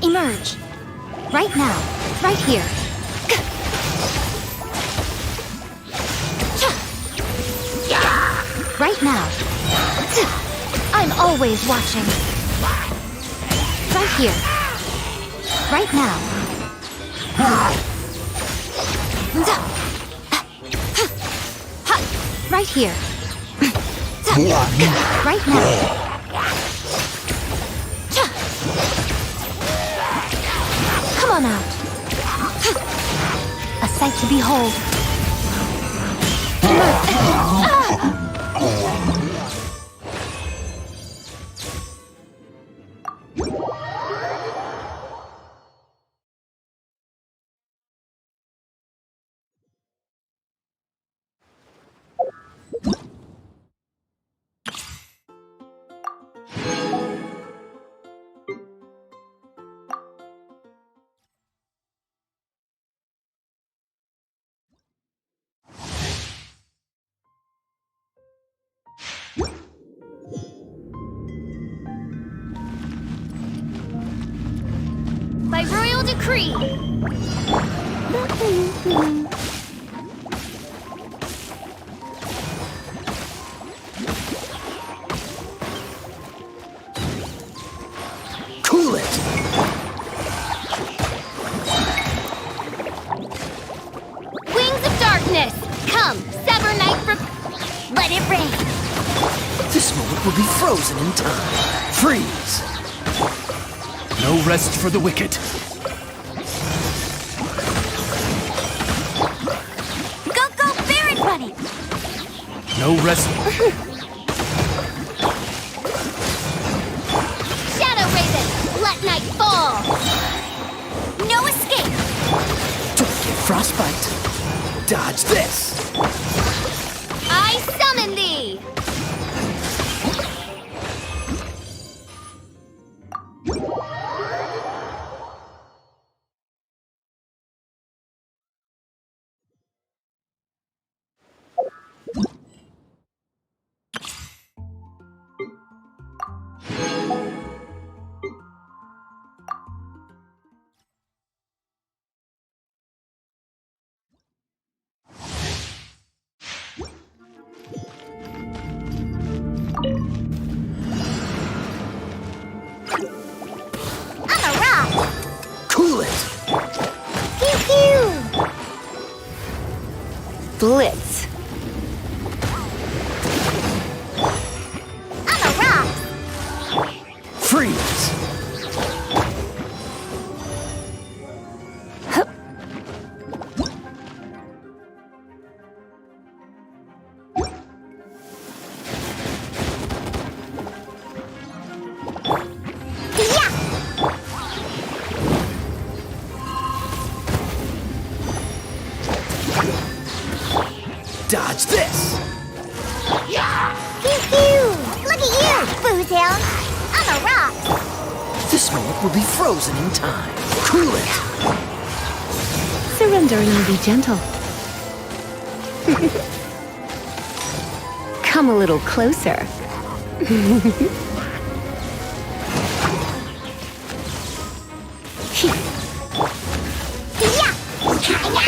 Emerge. Right now. Right here. Right now. I'm always watching. Right here. Right now. Right here. Right now. Come on out. A sight to behold. By royal decree. Cool it! Wings of darkness! Come, sever night from... Let it rain! This moment will be frozen in time. Freeze! No rest for the wicked. Go, go, Baron running! No rest. Shadow Raven, let night fall! No escape! Don't get frostbite. Dodge this! I summon thee! I'm a rock! Cool it! Pew pew! Blitz. I'm a rock! Freeze! Dodge this! Pew pew! Look at you, Bootown! I'm a rock! This moment will be frozen in time. Cool it! Surrender and I'll be gentle. Come a little closer.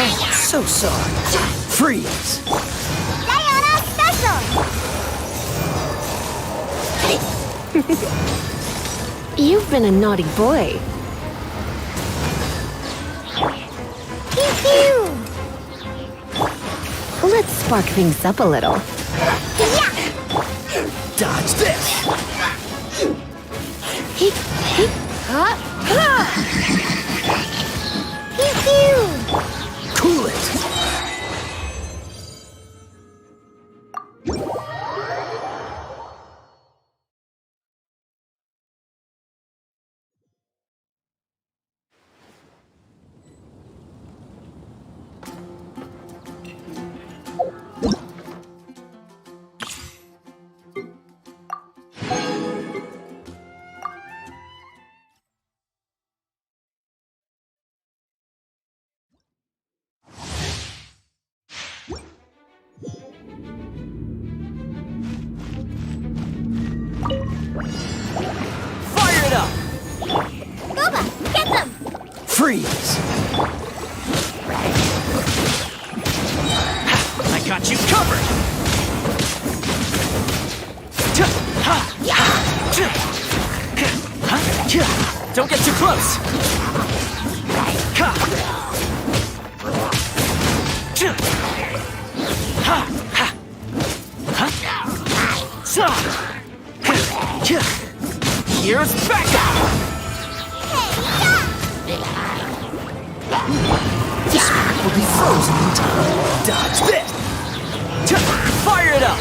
Oh, so sorry. Freeze! Diana Special! You've been a naughty boy. Pew pew! Let's spark things up a little. Dodge this! Pew pew! Cool it! Fire it up! Booba, get them! Freeze! I got you covered! Don't get too close! Here's backup! This one will be frozen in time. Dodge this! Fire it up!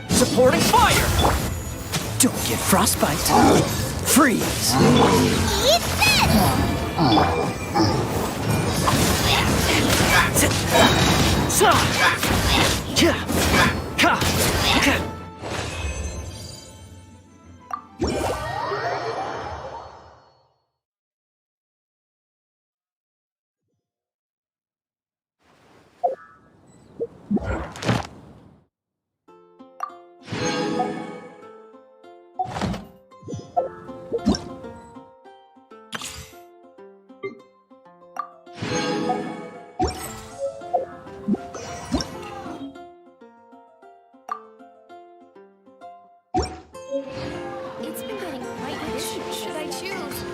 Supporting fire! Don't get frostbite. Freeze! Eat this! It's been getting quite itchy. Should I choose?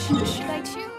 Which should I choose?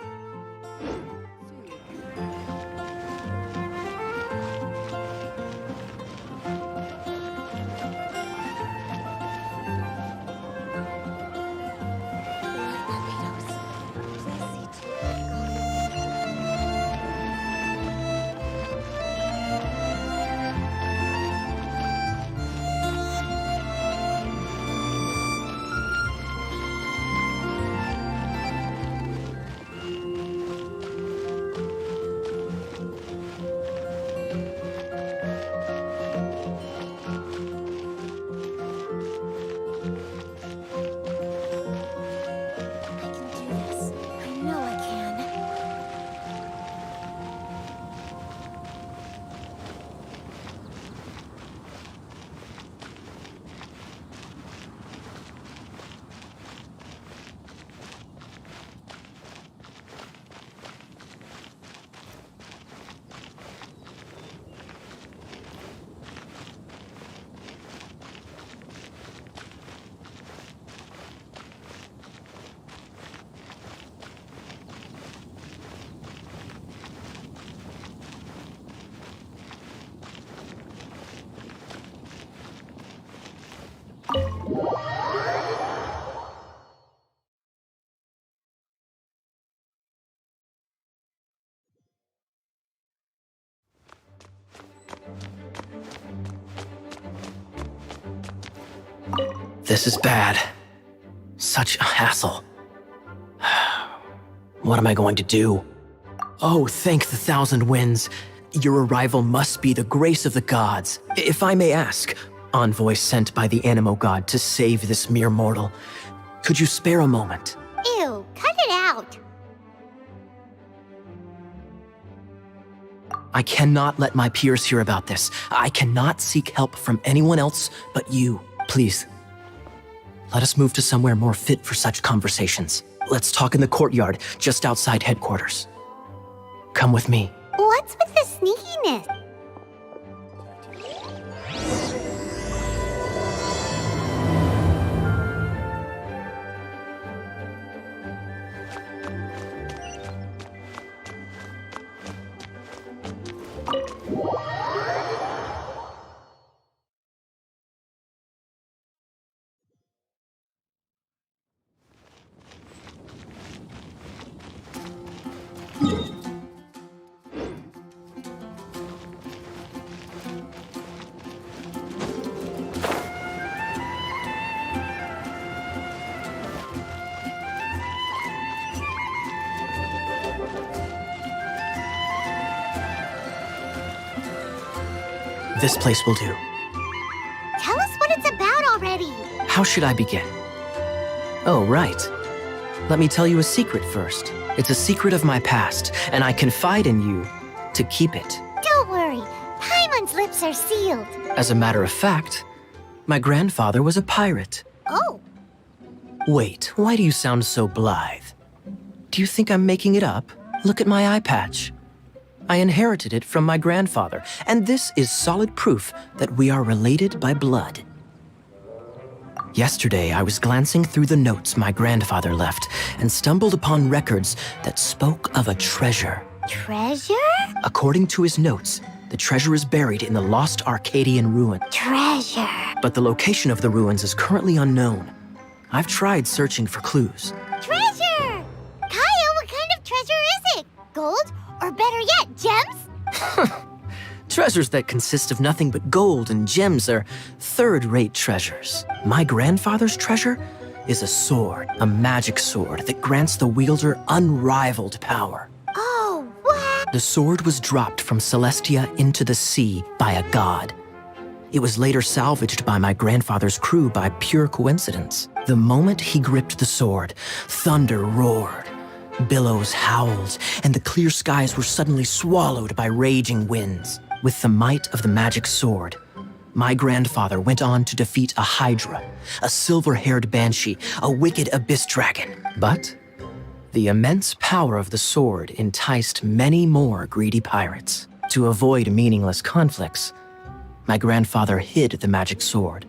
This is bad. Such a hassle. What am I going to do? Oh, thank the thousand winds. Your arrival must be the grace of the gods. If I may ask, envoy sent by the Animo god to save this mere mortal, could you spare a moment? Ew, cut it out. I cannot let my peers hear about this. I cannot seek help from anyone else but you. Please, let us move to somewhere more fit for such conversations. Let's talk in the courtyard, just outside headquarters. Come with me. What's with the sneakiness? This place will do. Tell us what it's about already. How should I begin? Oh, right. Let me tell you a secret first. It's a secret of my past, and I confide in you to keep it. Don't worry. Paimon's lips are sealed. As a matter of fact, my grandfather was a pirate. Oh, Wait, why do you sound so blithe? Do you think I'm making it up? Look at my eye patch. I inherited it from my grandfather, and this is solid proof that we are related by blood. Yesterday, I was glancing through the notes my grandfather left and stumbled upon records that spoke of a treasure. treasure? According to his notes, the treasure is buried in the lost Arcadian ruin, Treasure. but the location of the ruins is currently unknown. I've tried searching for clues. Treasure! Kaya, what kind of treasure is it? Gold? Or better yet, gems? Treasures that consist of nothing but gold and gems are third-rate treasures. My grandfather's treasure is a sword, a magic sword that grants the wielder unrivaled power. Oh, what? The sword was dropped from Celestia into the sea by a god. It was later salvaged by my grandfather's crew by pure coincidence. The moment he gripped the sword, thunder roared, billows howled, and the clear skies were suddenly swallowed by raging winds. With the might of the magic sword, my grandfather went on to defeat a hydra, a silver-haired banshee, a wicked abyss dragon. But the immense power of the sword enticed many more greedy pirates. To avoid meaningless conflicts, my grandfather hid the magic sword.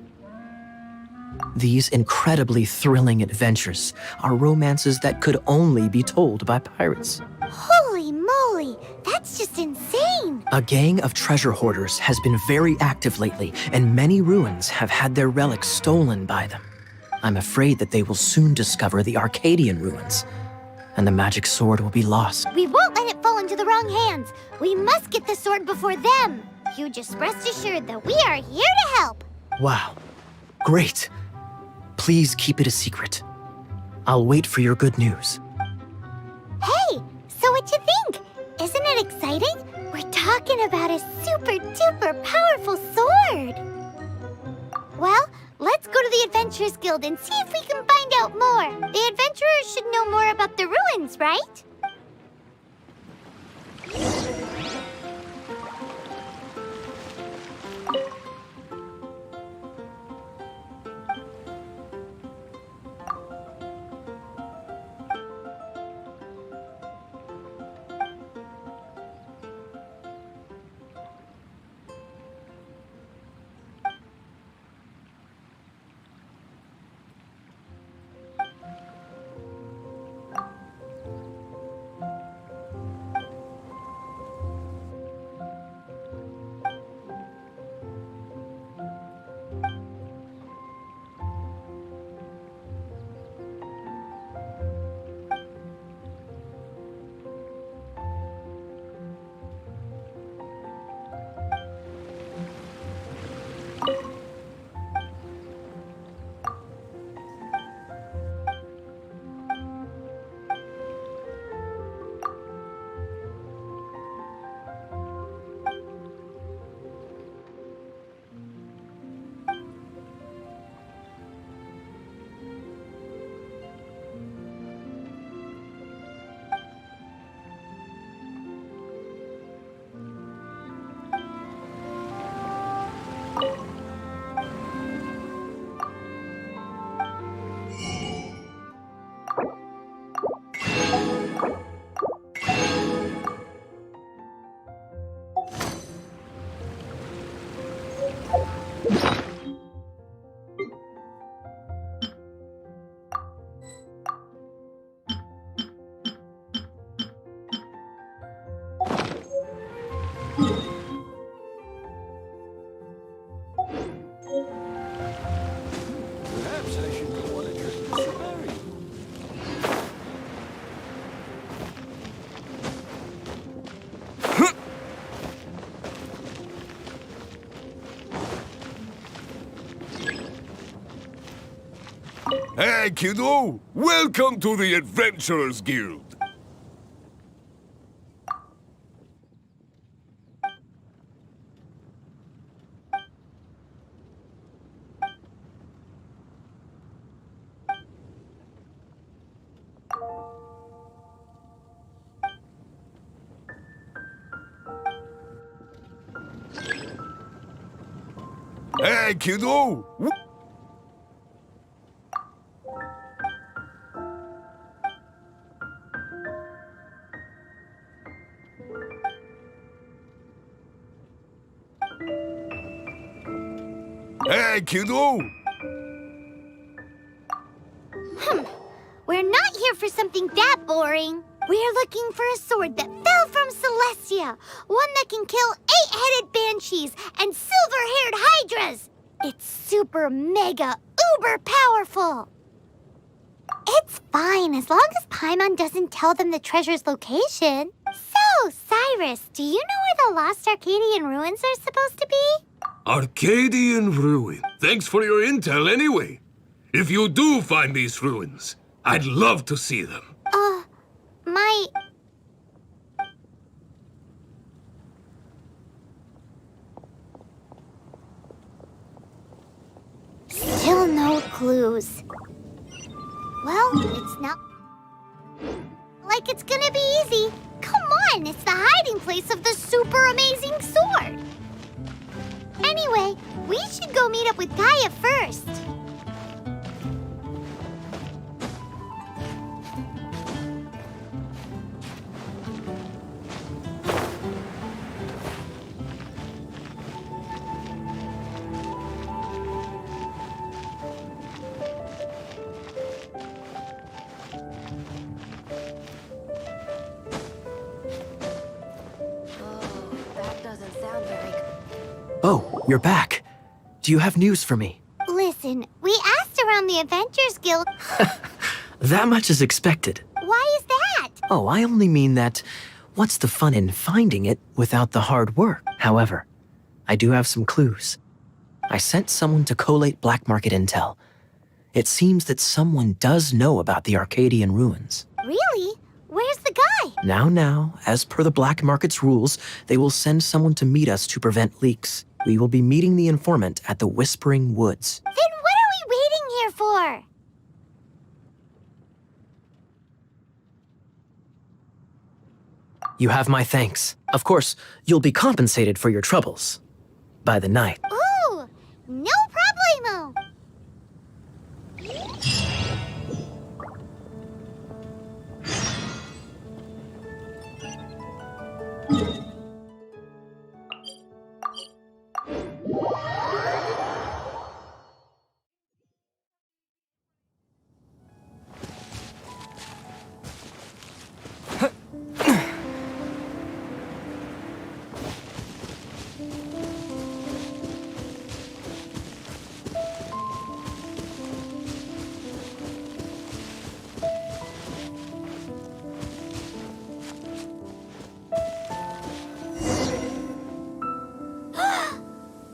These incredibly thrilling adventures are romances that could only be told by pirates. Holy moly, that's just insane. A gang of treasure hoarders has been very active lately, and many ruins have had their relics stolen by them. I'm afraid that they will soon discover the Arcadian ruins, and the magic sword will be lost. We won't let it fall into the wrong hands. We must get the sword before them. You just rest assured that we are here to help. Wow, great. Please keep it a secret. I'll wait for your good news. Hey, so what you think? Isn't it exciting? We're talking about a super-duper powerful sword. Well, let's go to the Adventurers Guild and see if we can find out more. The adventurers should know more about the ruins, right? Hey, kiddo! Welcome to the Adventurers Guild! Hey, kiddo! Hey, kiddo! We're not here for something that boring. We're looking for a sword that fell from Celestia. One that can kill 8-headed banshees and silver-haired hydras. It's super mega uber powerful. It's fine as long as Paimon doesn't tell them the treasure's location. So, Cyrus, do you know where the lost Arcadian ruins are supposed to be? Arcadian ruin. Thanks for your intel anyway. If you do find these ruins, I'd love to see them. My... Still no clues. Well, it's not like it's gonna be easy. Come on, it's the hiding place of the super amazing sword. Anyway, we should go meet up with Gaia first. That doesn't sound very good. Oh, you're back. Do you have news for me? Listen, we asked around the Adventurers Guild. That much is expected. Why is that? Oh, I only mean that what's the fun in finding it without the hard work? However, I do have some clues. I sent someone to collate black market intel. It seems that someone does know about the Arcadian ruins. Really? Where's the guy? Now, as per the black market's rules, they will send someone to meet us to prevent leaks. We will be meeting the informant at the Whispering Woods. Then what are we waiting here for? You have my thanks. Of course, you'll be compensated for your troubles. By the night. Ooh, no problemo.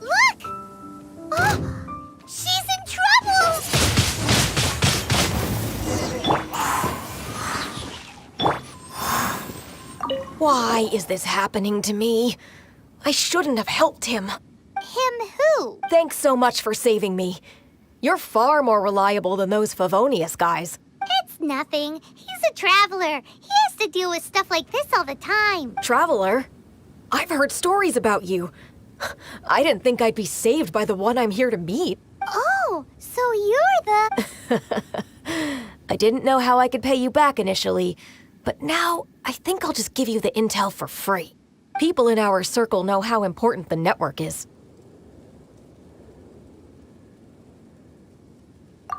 Look! Oh, she's in trouble! Why is this happening to me? I shouldn't have helped him. Him who? Thanks so much for saving me. You're far more reliable than those Favonius guys. It's nothing. He's a traveler. He has to deal with stuff like this all the time. Traveler? I've heard stories about you. I didn't think I'd be saved by the one I'm here to meet. Oh, so you're the... I didn't know how I could pay you back initially, but now I think I'll just give you the intel for free. People in our circle know how important the network is.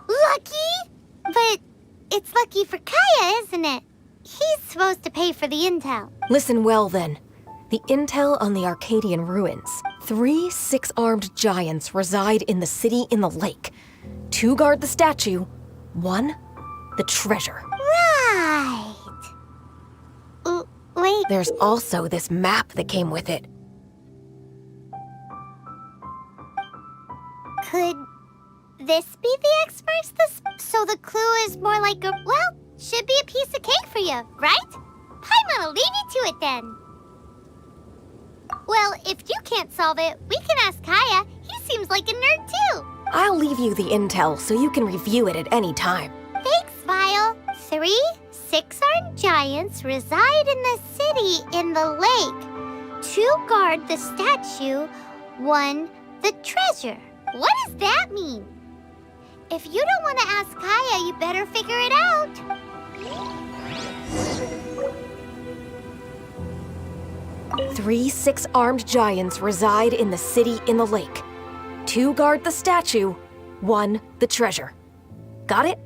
Lucky? But it's lucky for Kaya, isn't it? He's supposed to pay for the intel. Listen well then. The intel on the Arcadian ruins. 3 6-armed giants reside in the city in the lake. 2 guard the statue, 1 the treasure. Right. Wait. There's also this map that came with it. Could this be the experts? So So the clue is more like should be a piece of cake for you, right? Paimon will leave you to it then. Well, if you can't solve it, we can ask Kaya. He seems like a nerd too. I'll leave you the intel so you can review it at any time. Thanks, Vile. 3 six-armed giants reside in the city in the lake. 2 guard the statue, 1 the treasure. What does that mean? If you don't want to ask Kaya, you better figure it out. Three six-armed giants reside in the city in the lake. 2 guard the statue, 1 the treasure. Got it?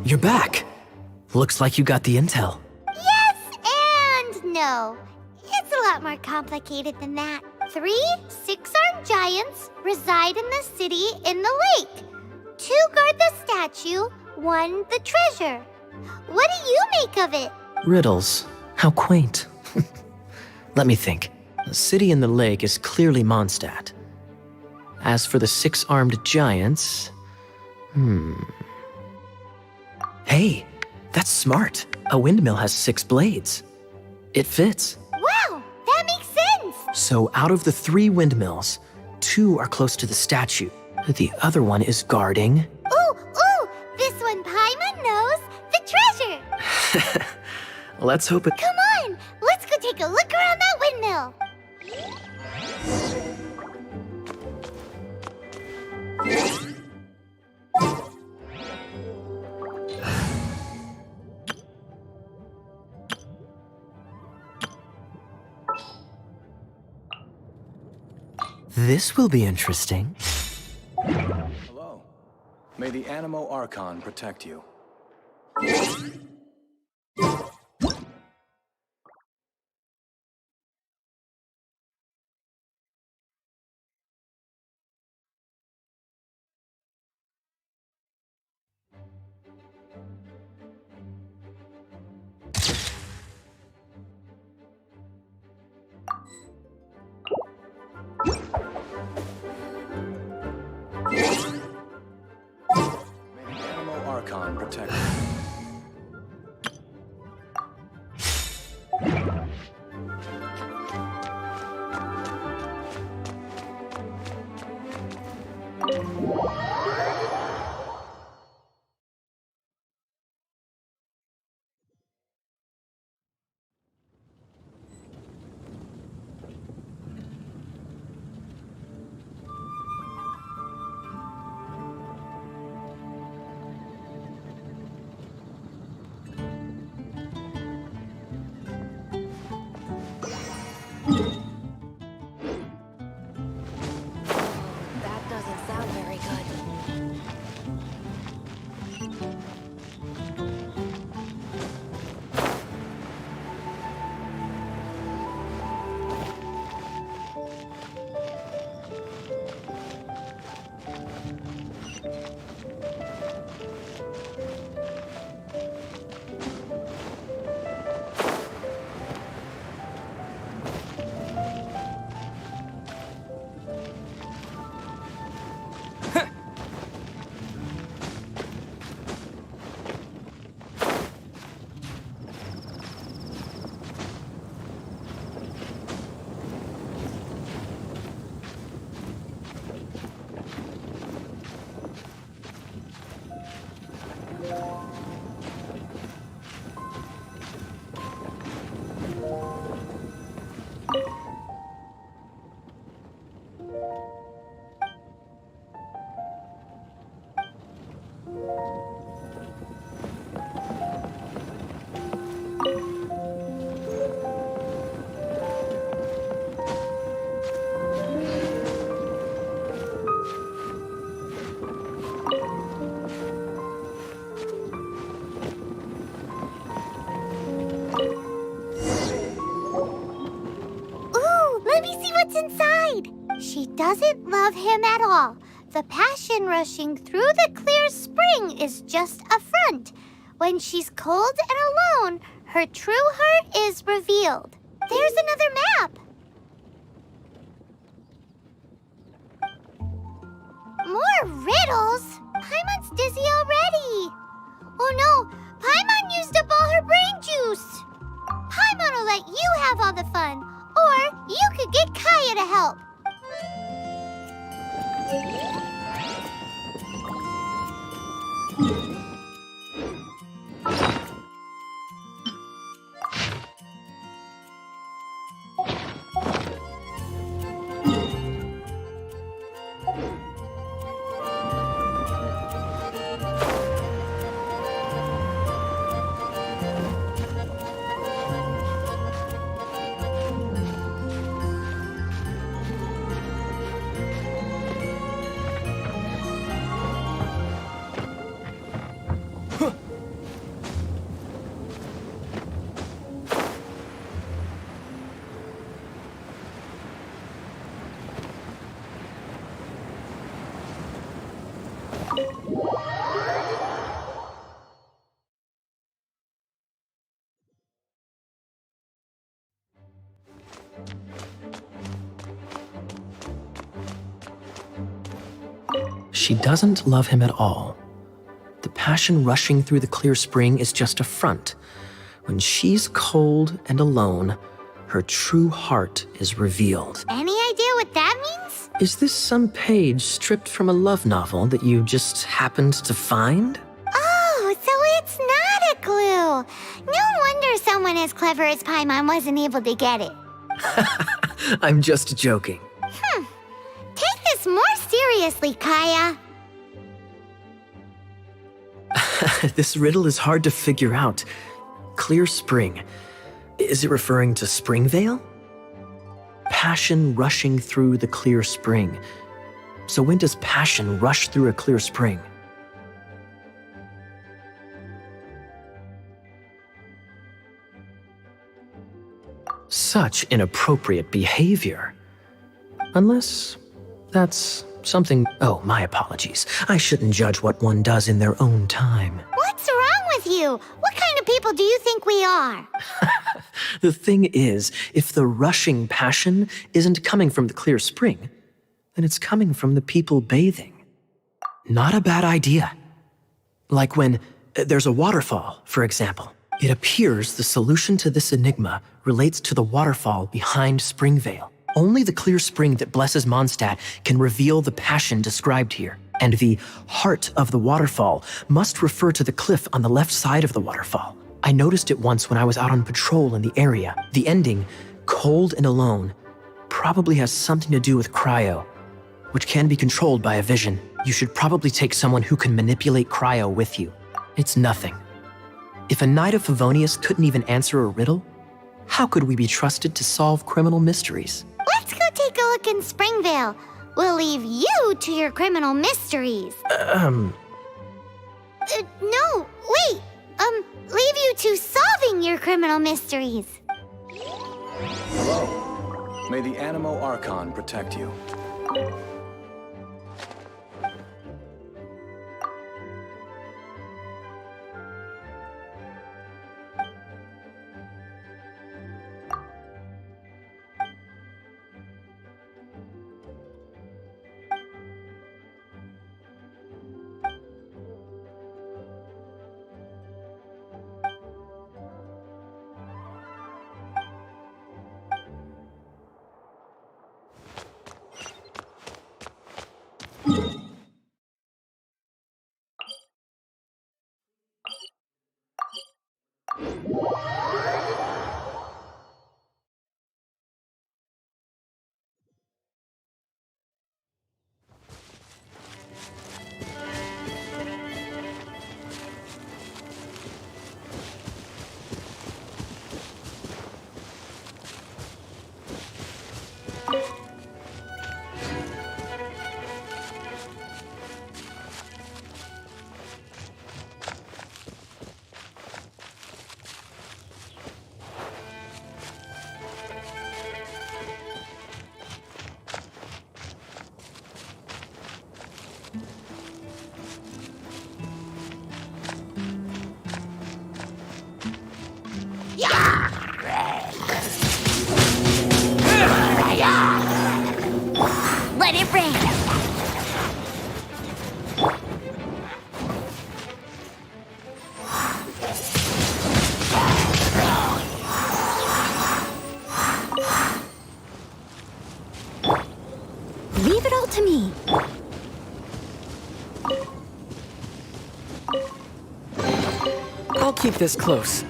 You're back. Looks like you got the intel. Yes and no. It's a lot more complicated than that. 3 six-armed giants reside in the city in the lake. 2 guard the statue, 1 the treasure. What do you make of it? Riddles. How quaint. Let me think. The city in the lake is clearly Mondstadt. As for the 6-armed giants... Hey, that's smart. A windmill has 6 blades. It fits. Wow, that makes sense. So out of the 3 windmills, 2 are close to the statue. The other one is guarding... Ooh, this one Paimon knows. The treasure. Let's hope it... Come on, let's go take a look around that windmill. This will be interesting. Hello. May the Animo Archon protect you. May the Animo Archon protect you. That doesn't sound very good. Ooh, let me see what's inside. She doesn't love him at all. The passion rushing through the clear spring is just a front. When she's cold and alone, her true heart is revealed. There's another map. More riddles? Paimon's dizzy already. Oh no, Paimon used up all her brain juice. Paimon will let you have all the fun, or you could get Kaya to help. She doesn't love him at all. The passion rushing through the clear spring is just a front. When she's cold and alone, her true heart is revealed. Any idea what that means? Is this some page stripped from a love novel that you just happened to find? Oh, so it's not a clue. No wonder someone as clever as Paimon wasn't able to get it. I'm just joking. Take this more seriously, Kaya. This riddle is hard to figure out. Clear spring. Is it referring to Springvale? Passion rushing through the clear spring. So when does passion rush through a clear spring? Such inappropriate behavior. Unless that's something. Oh, my apologies. I shouldn't judge what one does in their own time. What's wrong with you? What kind of people do you think we are? The thing is, if the rushing passion isn't coming from the clear spring, then it's coming from the people bathing. Not a bad idea. Like when there's a waterfall, for example. It appears the solution to this enigma relates to the waterfall behind Springvale. Only the clear spring that blesses Mondstadt can reveal the passion described here. And the heart of the waterfall must refer to the cliff on the left side of the waterfall. I noticed it once when I was out on patrol in the area. The ending, cold and alone, probably has something to do with cryo, which can be controlled by a vision. You should probably take someone who can manipulate cryo with you. It's nothing. If a Knight of Favonius couldn't even answer a riddle, how could we be trusted to solve criminal mysteries? Let's go take a look in Springvale. We'll leave you to your criminal mysteries. No, wait. Leave you to solving your criminal mysteries. Hello. May the Animo Archon protect you. Let it rain. Leave it all to me. I'll keep this close.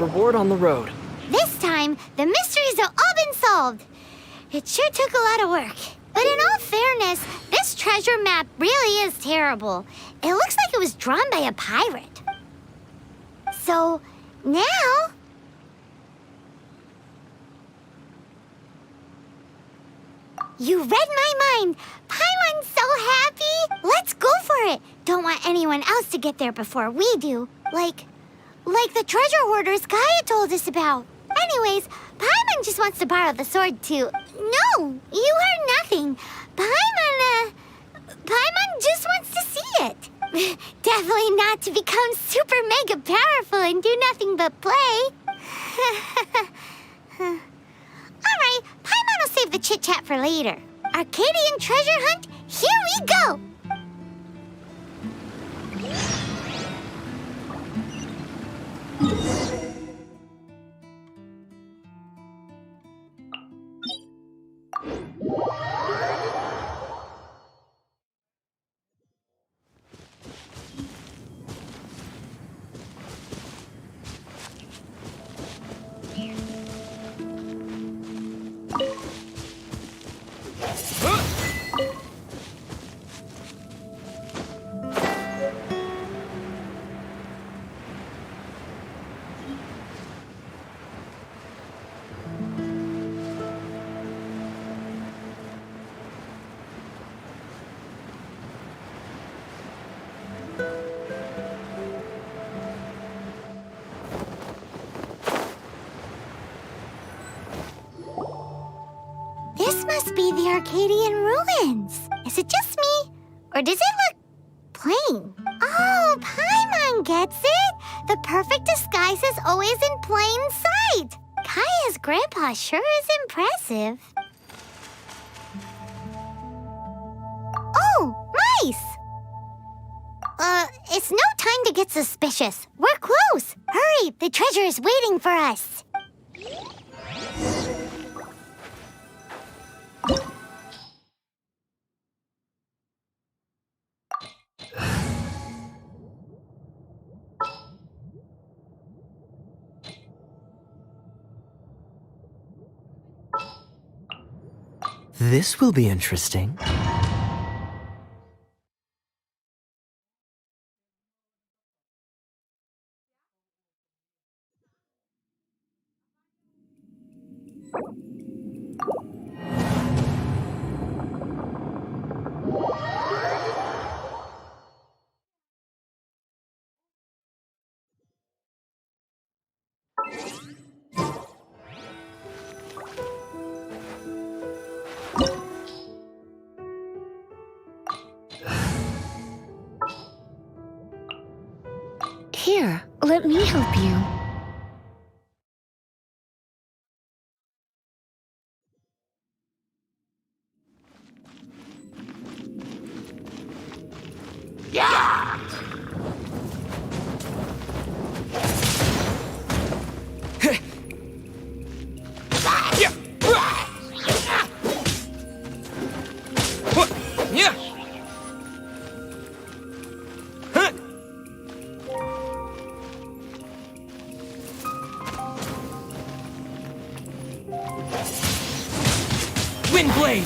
reward on the road. This time, the mysteries have all been solved. It sure took a lot of work. But in all fairness, this treasure map really is terrible. It looks like it was drawn by a pirate. So, now... You read my mind! Paimon's so happy! Let's go for it! Don't want anyone else to get there before we do. Like the treasure hoarders Gaia told us about. Anyways, Paimon just wants to borrow the sword too. No, you heard nothing. Paimon just wants to see it. Definitely not to become super mega powerful and do nothing but play. Alright, Paimon will save the chit-chat for later. Arcadian treasure hunt, here we go! This must be the Arcadian ruins. Is it just me? Or does it look plain? Oh, Paimon gets it! The perfect disguise is always in plain sight! Kaya's grandpa sure is impressive. Oh, mice! It's no time to get suspicious. We're close! Hurry, the treasure is waiting for us! This will be interesting. Here, let me help you. Windblade!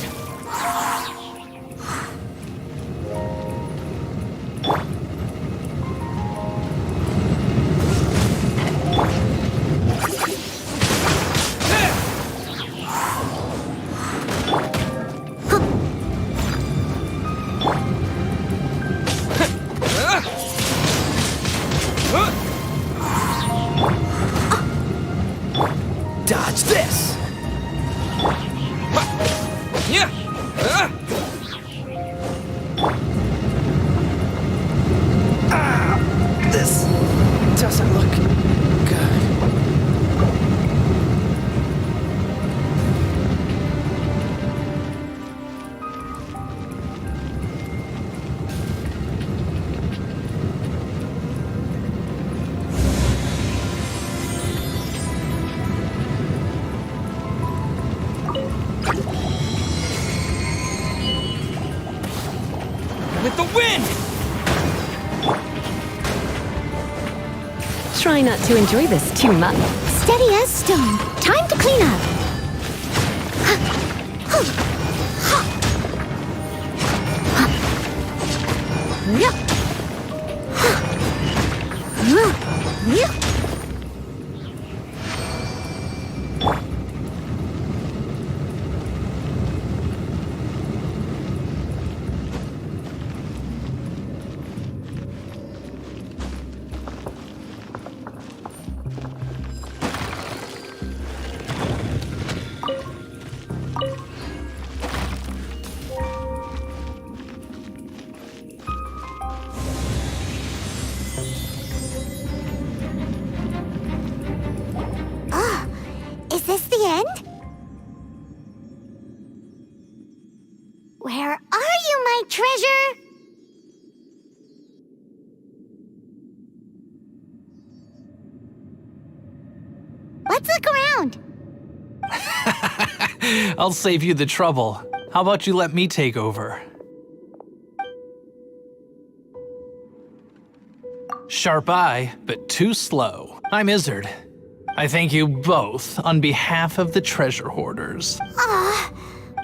Dodge this! This doesn't look good. With the wind! Try not to enjoy this too much. Steady as stone. Time to clean up. Is this the end? Where are you, my treasure? Let's look around. I'll save you the trouble. How about you let me take over? Sharp eye, but too slow. I'm Izzard. I thank you both on behalf of the treasure hoarders.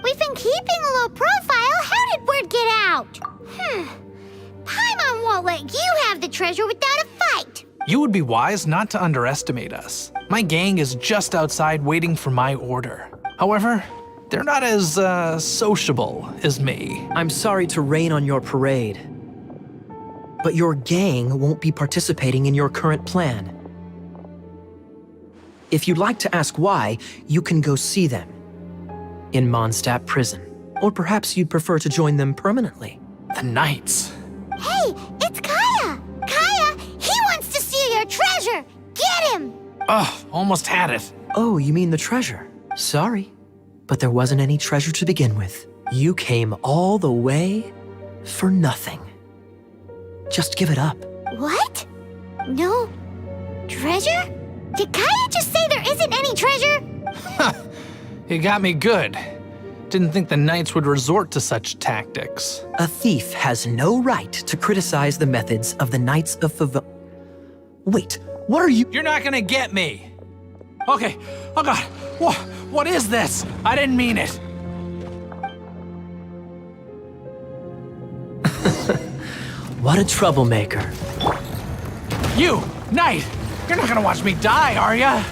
We've been keeping a low profile. How did word get out? Paimon won't let you have the treasure without a fight. You would be wise not to underestimate us. My gang is just outside waiting for my order. However, they're not as, sociable as me. I'm sorry to rain on your parade, but your gang won't be participating in your current plan. If you'd like to ask why, you can go see them in Mondstadt prison. Or perhaps you'd prefer to join them permanently. The Knights. Hey, it's Kaya! Kaya, he wants to steal your treasure! Get him! Ugh, almost had it. Oh, you mean the treasure? Sorry, but there wasn't any treasure to begin with. You came all the way for nothing. Just give it up. What? No treasure? Did Kaya just say there isn't any treasure? You got me good. Didn't think the Knights would resort to such tactics. A thief has no right to criticize the methods of the Knights of Favon. Wait, what are you? You're not gonna get me. Okay, oh god, what is this? I didn't mean it. What a troublemaker. You, Knight, you're not gonna watch me die, are ya?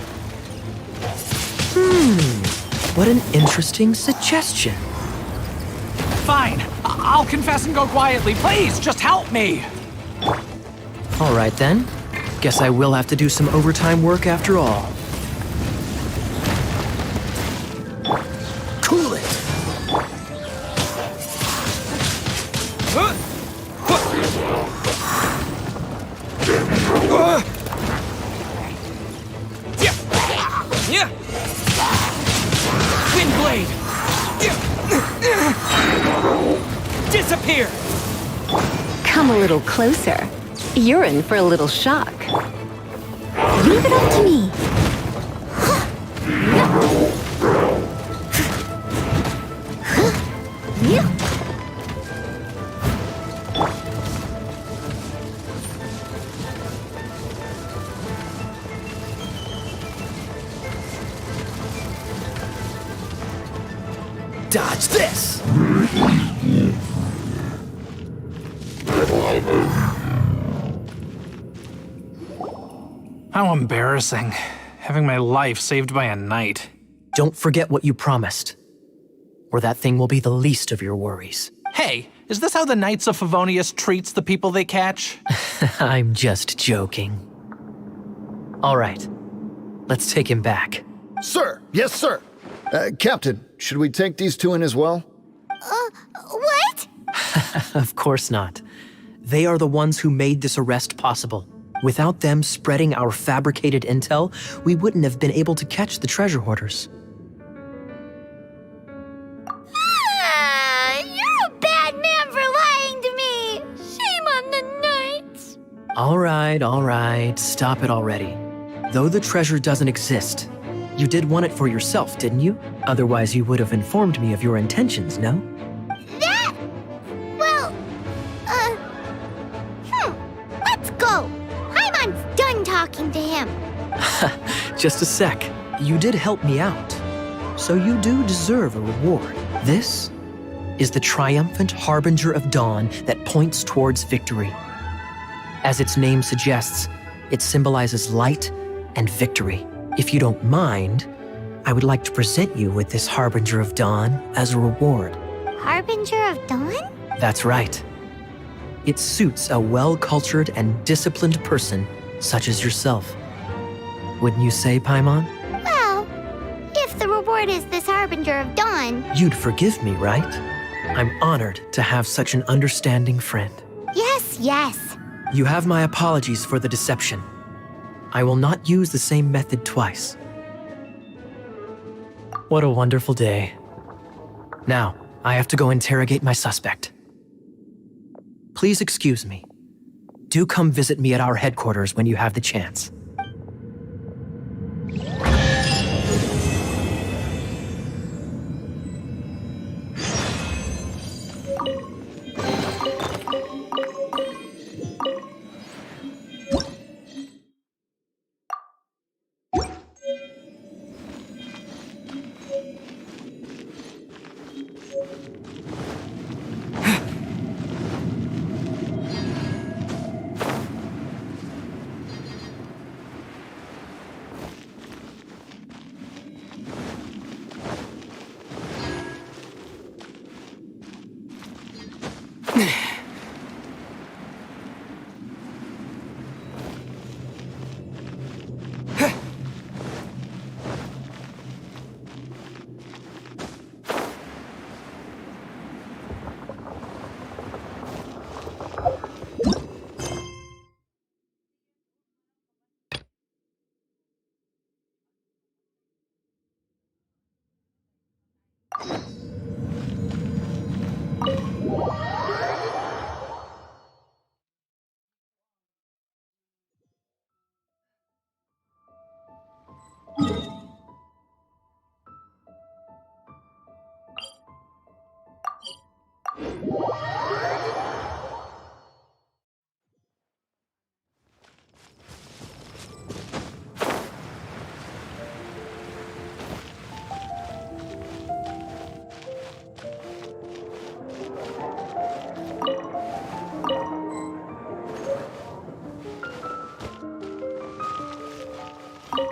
What an interesting suggestion. Fine, I'll confess and go quietly. Please, just help me. All right then. Guess I will have to do some overtime work after all. Cool it. Yeah. Wind blade. Disappear. Come a little closer. You're in for a little shock. Leave it up to me. Dodge this! How embarrassing. Having my life saved by a knight. Don't forget what you promised, or that thing will be the least of your worries. Hey, is this how the Knights of Favonius treats the people they catch? I'm just joking. All right, let's take him back. Sir, yes, sir. Captain, should we take these two in as well? What? Of course not. They are the ones who made this arrest possible. Without them spreading our fabricated intel, we wouldn't have been able to catch the treasure hoarders. You're a bad man for lying to me. Shame on the Knights. All right, stop it already. Though the treasure doesn't exist, you did want it for yourself, didn't you? Otherwise, you would have informed me of your intentions, no? That? Well, let's go. Paimon's done talking. talking to him. Just a sec. You did help me out, so you do deserve a reward. This is the triumphant harbinger of dawn that points towards victory. As its name suggests, it symbolizes light and victory. If you don't mind, I would like to present you with this harbinger of dawn as a reward. Harbinger of Dawn? That's right. It suits a well-cultured and disciplined person such as yourself. Wouldn't you say, Paimon? Well, if the reward is this Harbinger of Dawn. You'd forgive me, right? I'm honored to have such an understanding friend. Yes, yes. You have my apologies for the deception. I will not use the same method twice. What a wonderful day. Now, I have to go interrogate my suspect. Please excuse me. Do come visit me at our headquarters when you have the chance.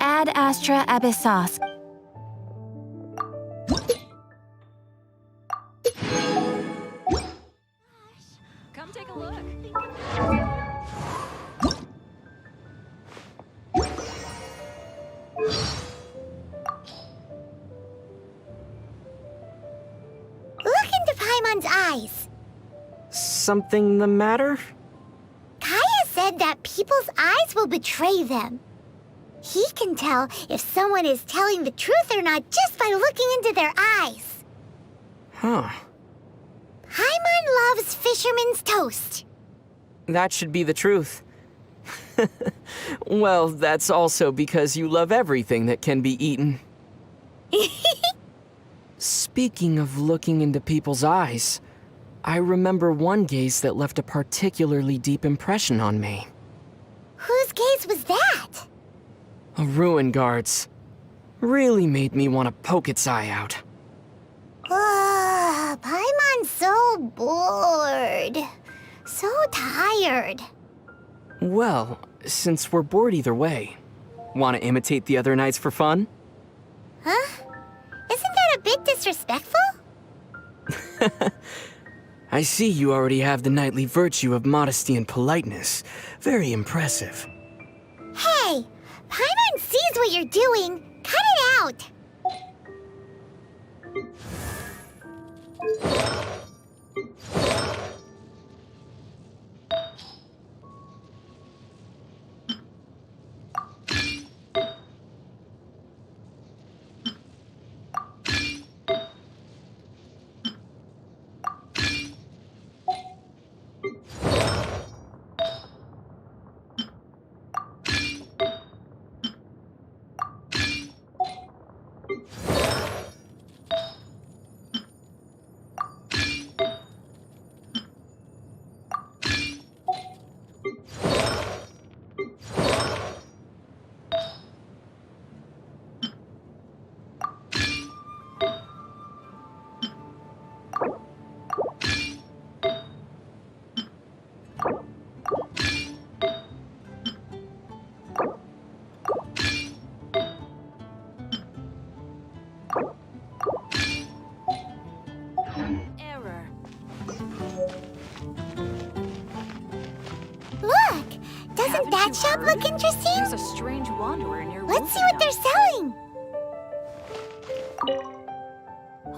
Ad Astra Abyssos. Come take a look. Look into Paimon's eyes. Something the matter? Kaya said that people's eyes will betray them. He can tell if someone is telling the truth or not just by looking into their eyes. Huh. Paimon loves fisherman's toast. That should be the truth. Well, that's also because you love everything that can be eaten. Speaking of looking into people's eyes, I remember one gaze that left a particularly deep impression on me. Whose gaze was that? A ruin guard's. Really made me want to poke its eye out. Paimon's so bored. So tired. Well, since we're bored either way, want to imitate the other knights for fun? Huh? Isn't that a bit disrespectful? I see you already have the knightly virtue of modesty and politeness. Very impressive. Hey! Paimon sees what you're doing. Cut it out! Doesn't that shop look interesting? There's a strange wanderer near Let's see what they're selling.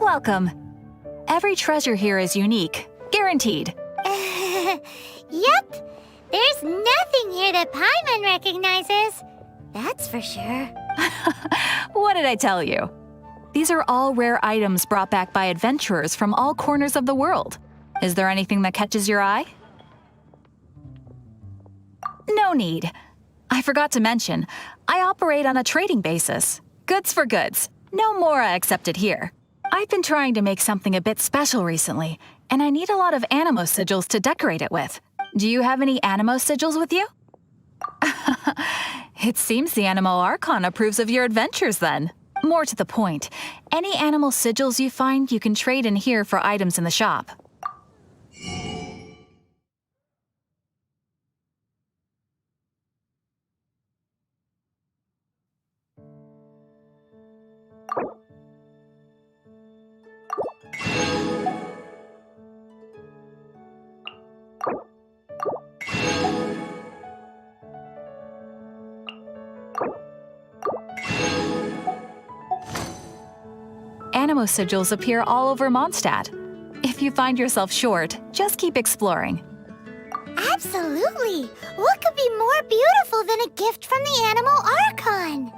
Welcome. Every treasure here is unique, guaranteed. Yep. There's nothing here that Paimon recognizes. That's for sure. What did I tell you? These are all rare items brought back by adventurers from all corners of the world. Is there anything that catches your eye? No need. I forgot to mention, I operate on a trading basis. Goods for goods. No Mora accepted here. I've been trying to make something a bit special recently, and I need a lot of animo sigils to decorate it with. Do you have any animo sigils with you? It seems the Animo Archon approves of your adventures then. More to the point, any animal sigils you find you can trade in here for items in the shop. Animo sigils appear all over Mondstadt. If you find yourself short, just keep exploring. Absolutely. What could be more beautiful than a gift from the Animal Archon?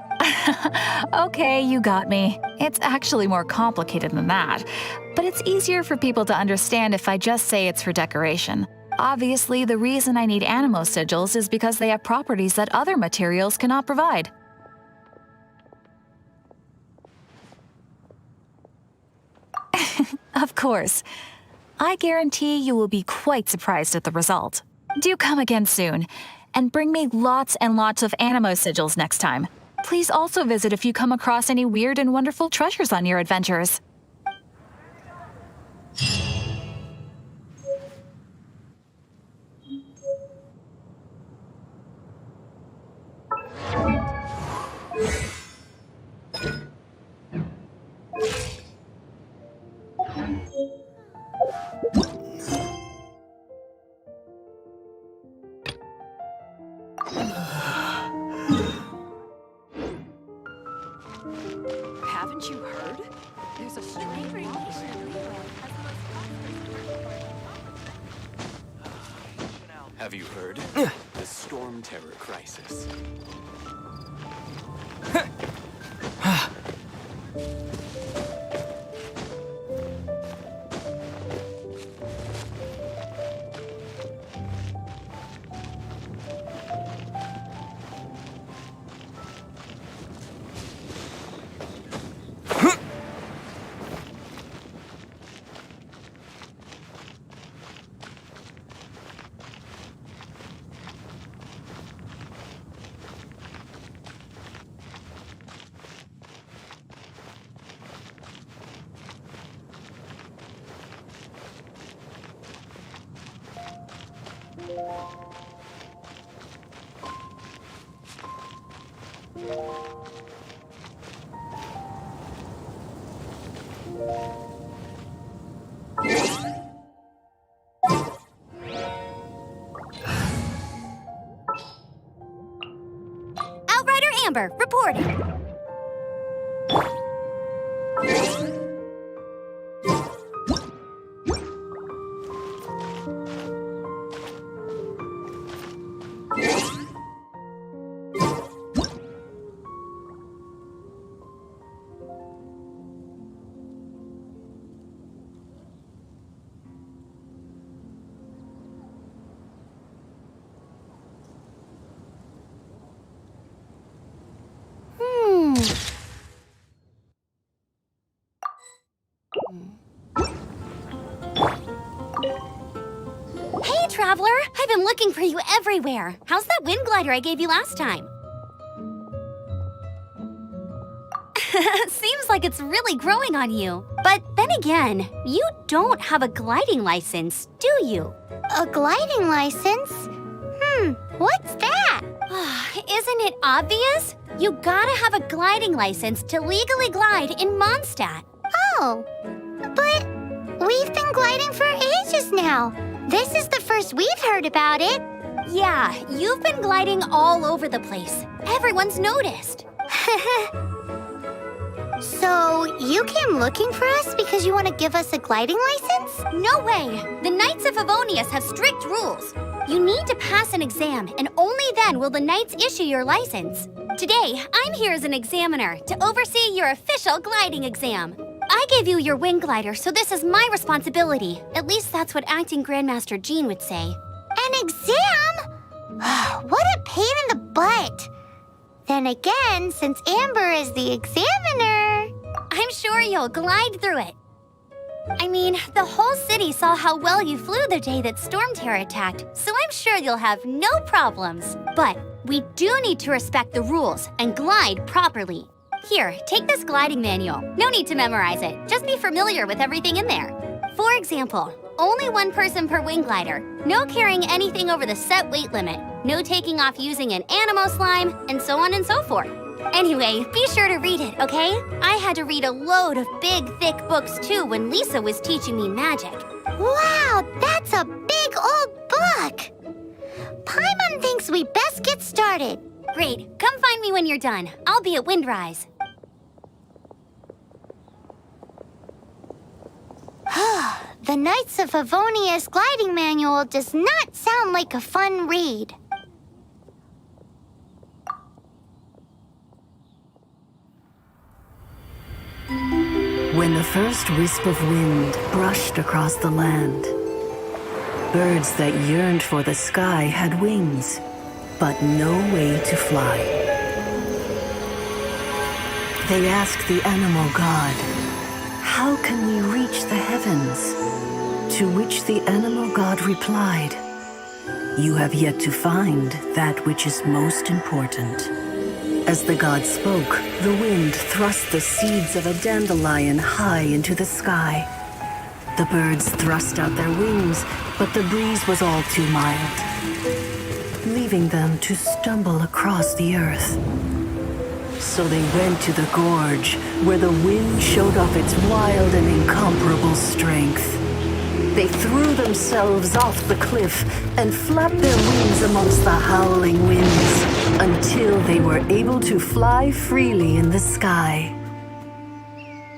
Okay, you got me. It's actually more complicated than that, but it's easier for people to understand if I just say it's for decoration. Obviously, the reason I need animo sigils is because they have properties that other materials cannot provide. Of course. I guarantee you will be quite surprised at the result. Do come again soon, and bring me lots and lots of animo sigils next time. Please also visit if you come across any weird and wonderful treasures on your adventures. Haven't you heard? There's a strange Have you heard? The Storm Terror Crisis. Outrider Amber, reporting. Hey, Traveler! I've been looking for you everywhere. How's that wind glider I gave you last time? Seems like it's really growing on you. But then again, you don't have a gliding license, do you? A gliding license? What's that? Isn't it obvious? You gotta have a gliding license to legally glide in Mondstadt. Oh, but we've been gliding for ages now. This is the first we've heard about it. Yeah, you've been gliding all over the place. Everyone's noticed. So, you came looking for us because you want to give us a gliding license? No way! The Knights of Favonius have strict rules. You need to pass an exam, and only then will the Knights issue your license. Today, I'm here as an examiner to oversee your official gliding exam. I gave you your wing glider, so this is my responsibility. At least that's what Acting Grandmaster Jean would say. An exam? What a pain in the butt. Then again, since Amber is the examiner, I'm sure you'll glide through it. I mean, the whole city saw how well you flew the day that Storm Terror attacked, so I'm sure you'll have no problems. But we do need to respect the rules and glide properly. Here, take this gliding manual. No need to memorize it. Just be familiar with everything in there. For example, only one person per wing glider. No carrying anything over the set weight limit. No taking off using an animo slime, and so on and so forth. Anyway, be sure to read it, okay? I had to read a load of big, thick books too when Lisa was teaching me magic. Wow, that's a big old book! Paimon thinks we best get started. Great, come find me when you're done. I'll be at Windrise. The Knights of Favonius gliding manual does not sound like a fun read. When the first wisp of wind brushed across the land, birds that yearned for the sky had wings, but no way to fly. They asked the animal god, "How can we reach the heavens?" To which the animal god replied, "You have yet to find that which is most important." As the god spoke, the wind thrust the seeds of a dandelion high into the sky. The birds thrust out their wings, but the breeze was all too mild, leaving them to stumble across the earth. So they went to the gorge, where the wind showed off its wild and incomparable strength. They threw themselves off the cliff and flapped their wings amongst the howling winds until they were able to fly freely in the sky.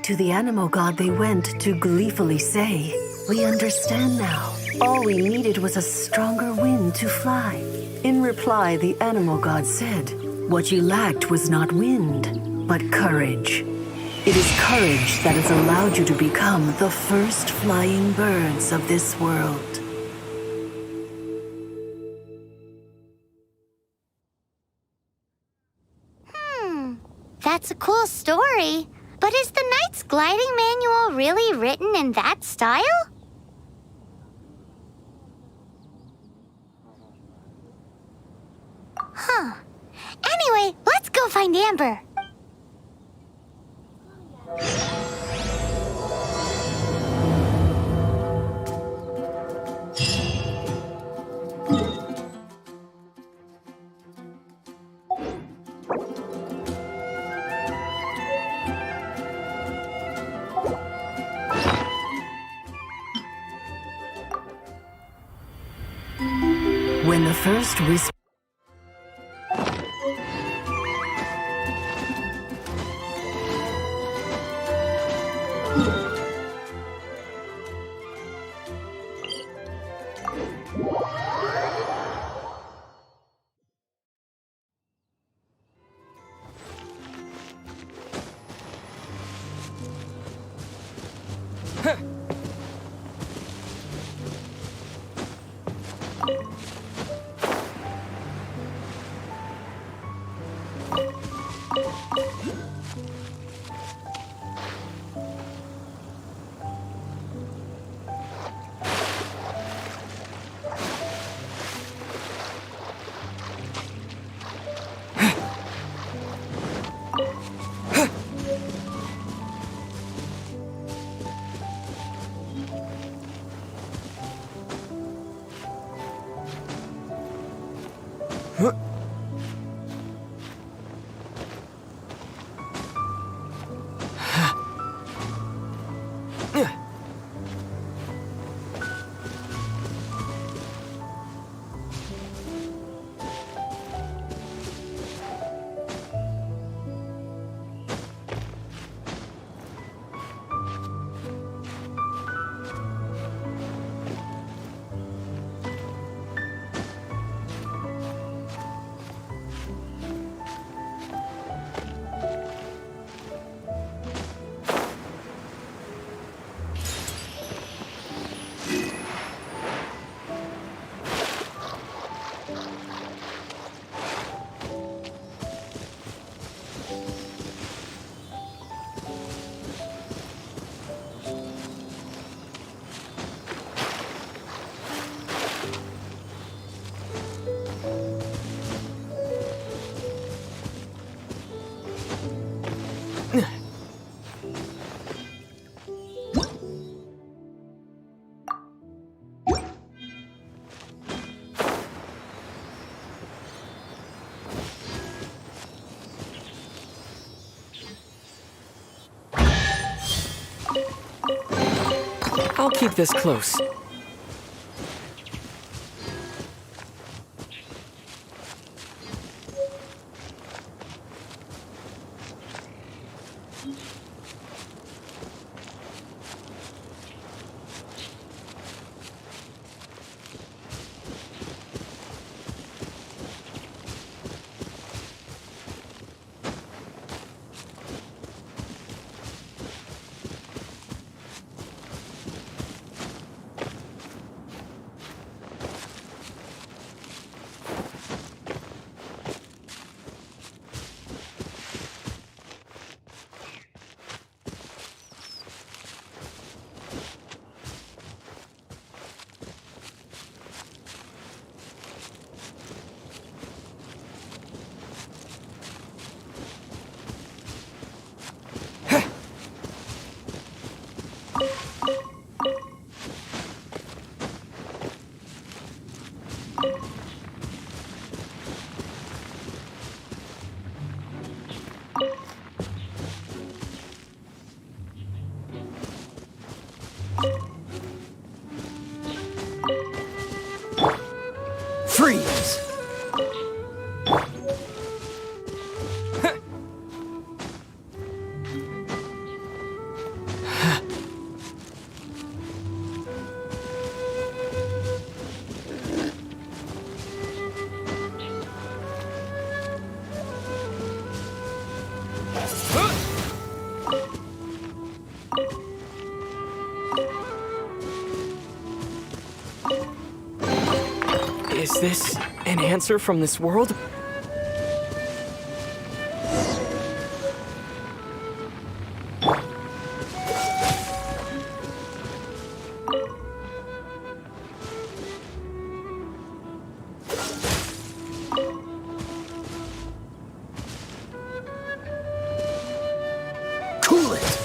To the animal god they went to gleefully say, "We understand now. All we needed was a stronger wind to fly." In reply, the animal god said, "What you lacked was not wind, but courage. It is courage that has allowed you to become the first flying birds of this world." That's a cool story. But is the Knight's gliding manual really written in that style? Huh. Anyway, let's go find Amber. When the first whisper I'll keep this close. Freeze! Is this an answer from this world? Cool it!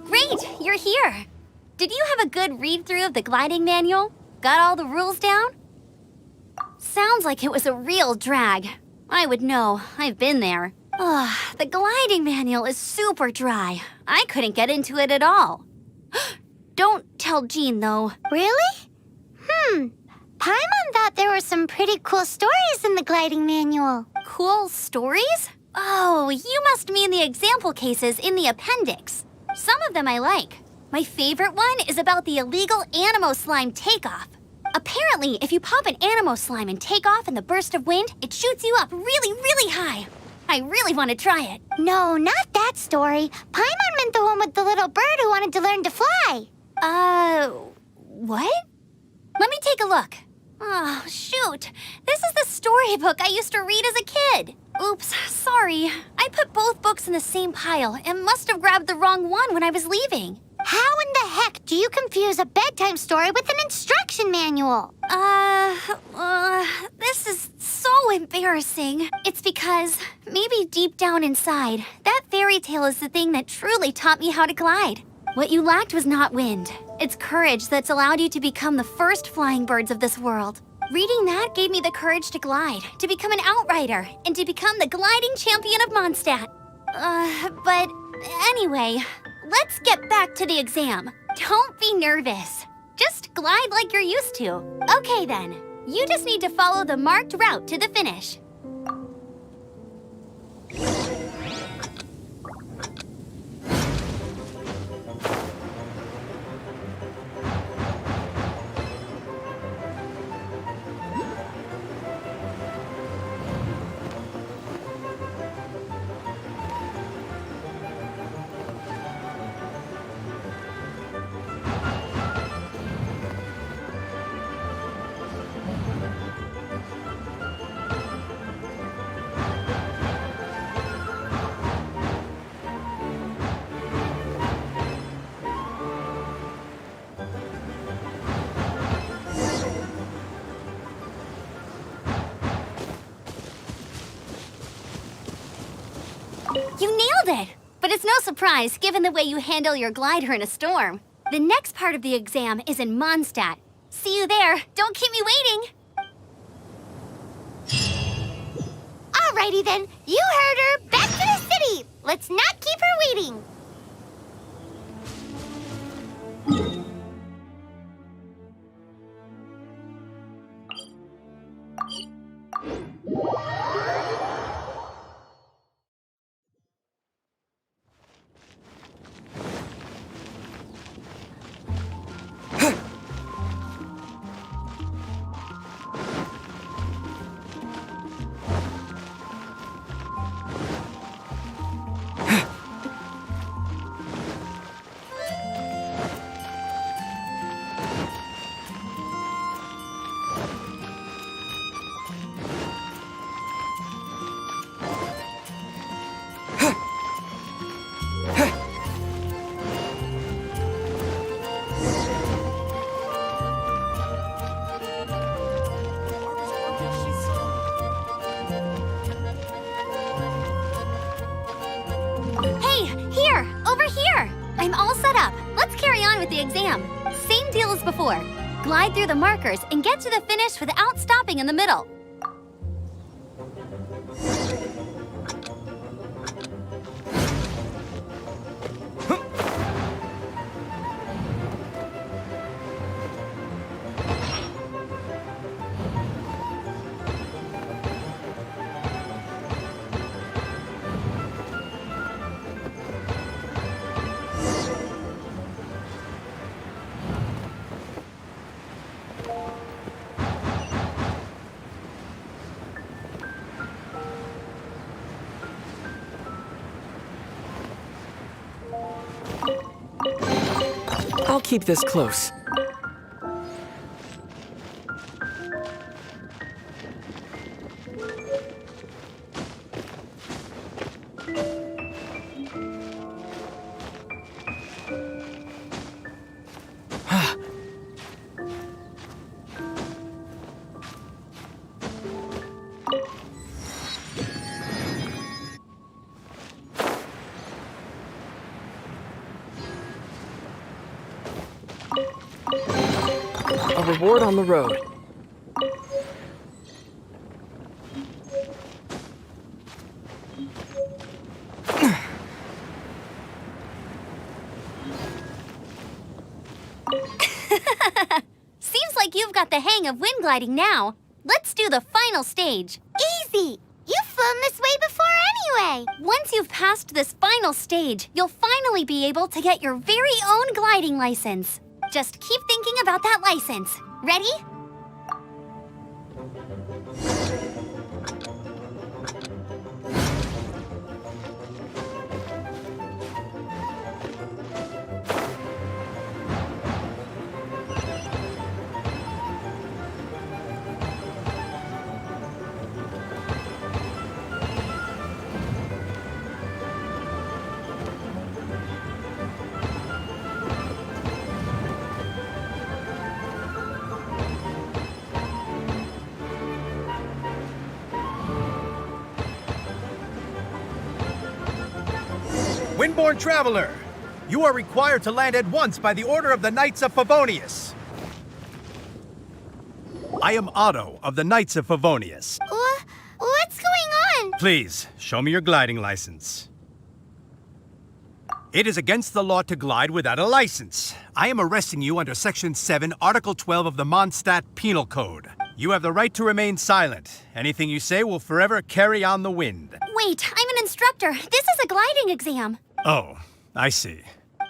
Great, you're here. Did you have a good read-through of the gliding manual? Got all the rules down? Sounds like it was a real drag. I would know, I've been there. Ugh, the gliding manual is super dry. I couldn't get into it at all. Don't tell Jean, though. Really? Paimon thought there were some pretty cool stories in the gliding manual. Cool stories? Oh, you must mean the example cases in the appendix. Some of them I like. My favorite one is about the illegal Animo slime takeoff. Apparently, if you pop an Animo slime and take off in the burst of wind, it shoots you up really, really high. I really want to try it. No, not that story. Paimon meant the one with the little bird who wanted to learn to fly. What? Let me take a look. Oh, shoot. This is the storybook I used to read as a kid. Oops, sorry. I put both books in the same pile and must have grabbed the wrong one when I was leaving. How in the heck do you confuse a bedtime story with an instruction manual? This is so embarrassing. It's because, maybe deep down inside, that fairy tale is the thing that truly taught me how to glide. What you lacked was not wind. It's courage that's allowed you to become the first flying birds of this world. Reading that gave me the courage to glide, to become an outrider, and to become the gliding champion of Mondstadt. But anyway, let's get back to the exam. Don't be nervous. Just glide like you're used to. Okay then, you just need to follow the marked route to the finish. You nailed it! But it's no surprise, given the way you handle your glider in a storm. The next part of the exam is in Mondstadt. See you there. Don't keep me waiting! Alrighty then, you heard her. Back to the city. Let's not keep her waiting. The exam. Same deal as before. Glide through the markers and get to the finish without stopping in the middle. I'll keep this close. A reward on the road. Seems like you've got the hang of wind gliding now. Let's do the final stage. Easy! You've flown this way before anyway! Once you've passed this final stage, you'll finally be able to get your very own gliding license. Just keep thinking about that license. Ready? Windborne Traveler, you are required to land at once by the order of the Knights of Favonius. I am Otto of the Knights of Favonius. What's going on? Please, show me your gliding license. It is against the law to glide without a license. I am arresting you under Section 7, Article 12 of the Mondstadt Penal Code. You have the right to remain silent. Anything you say will forever carry on the wind. Wait, I'm an instructor. This is a gliding exam. Oh, I see.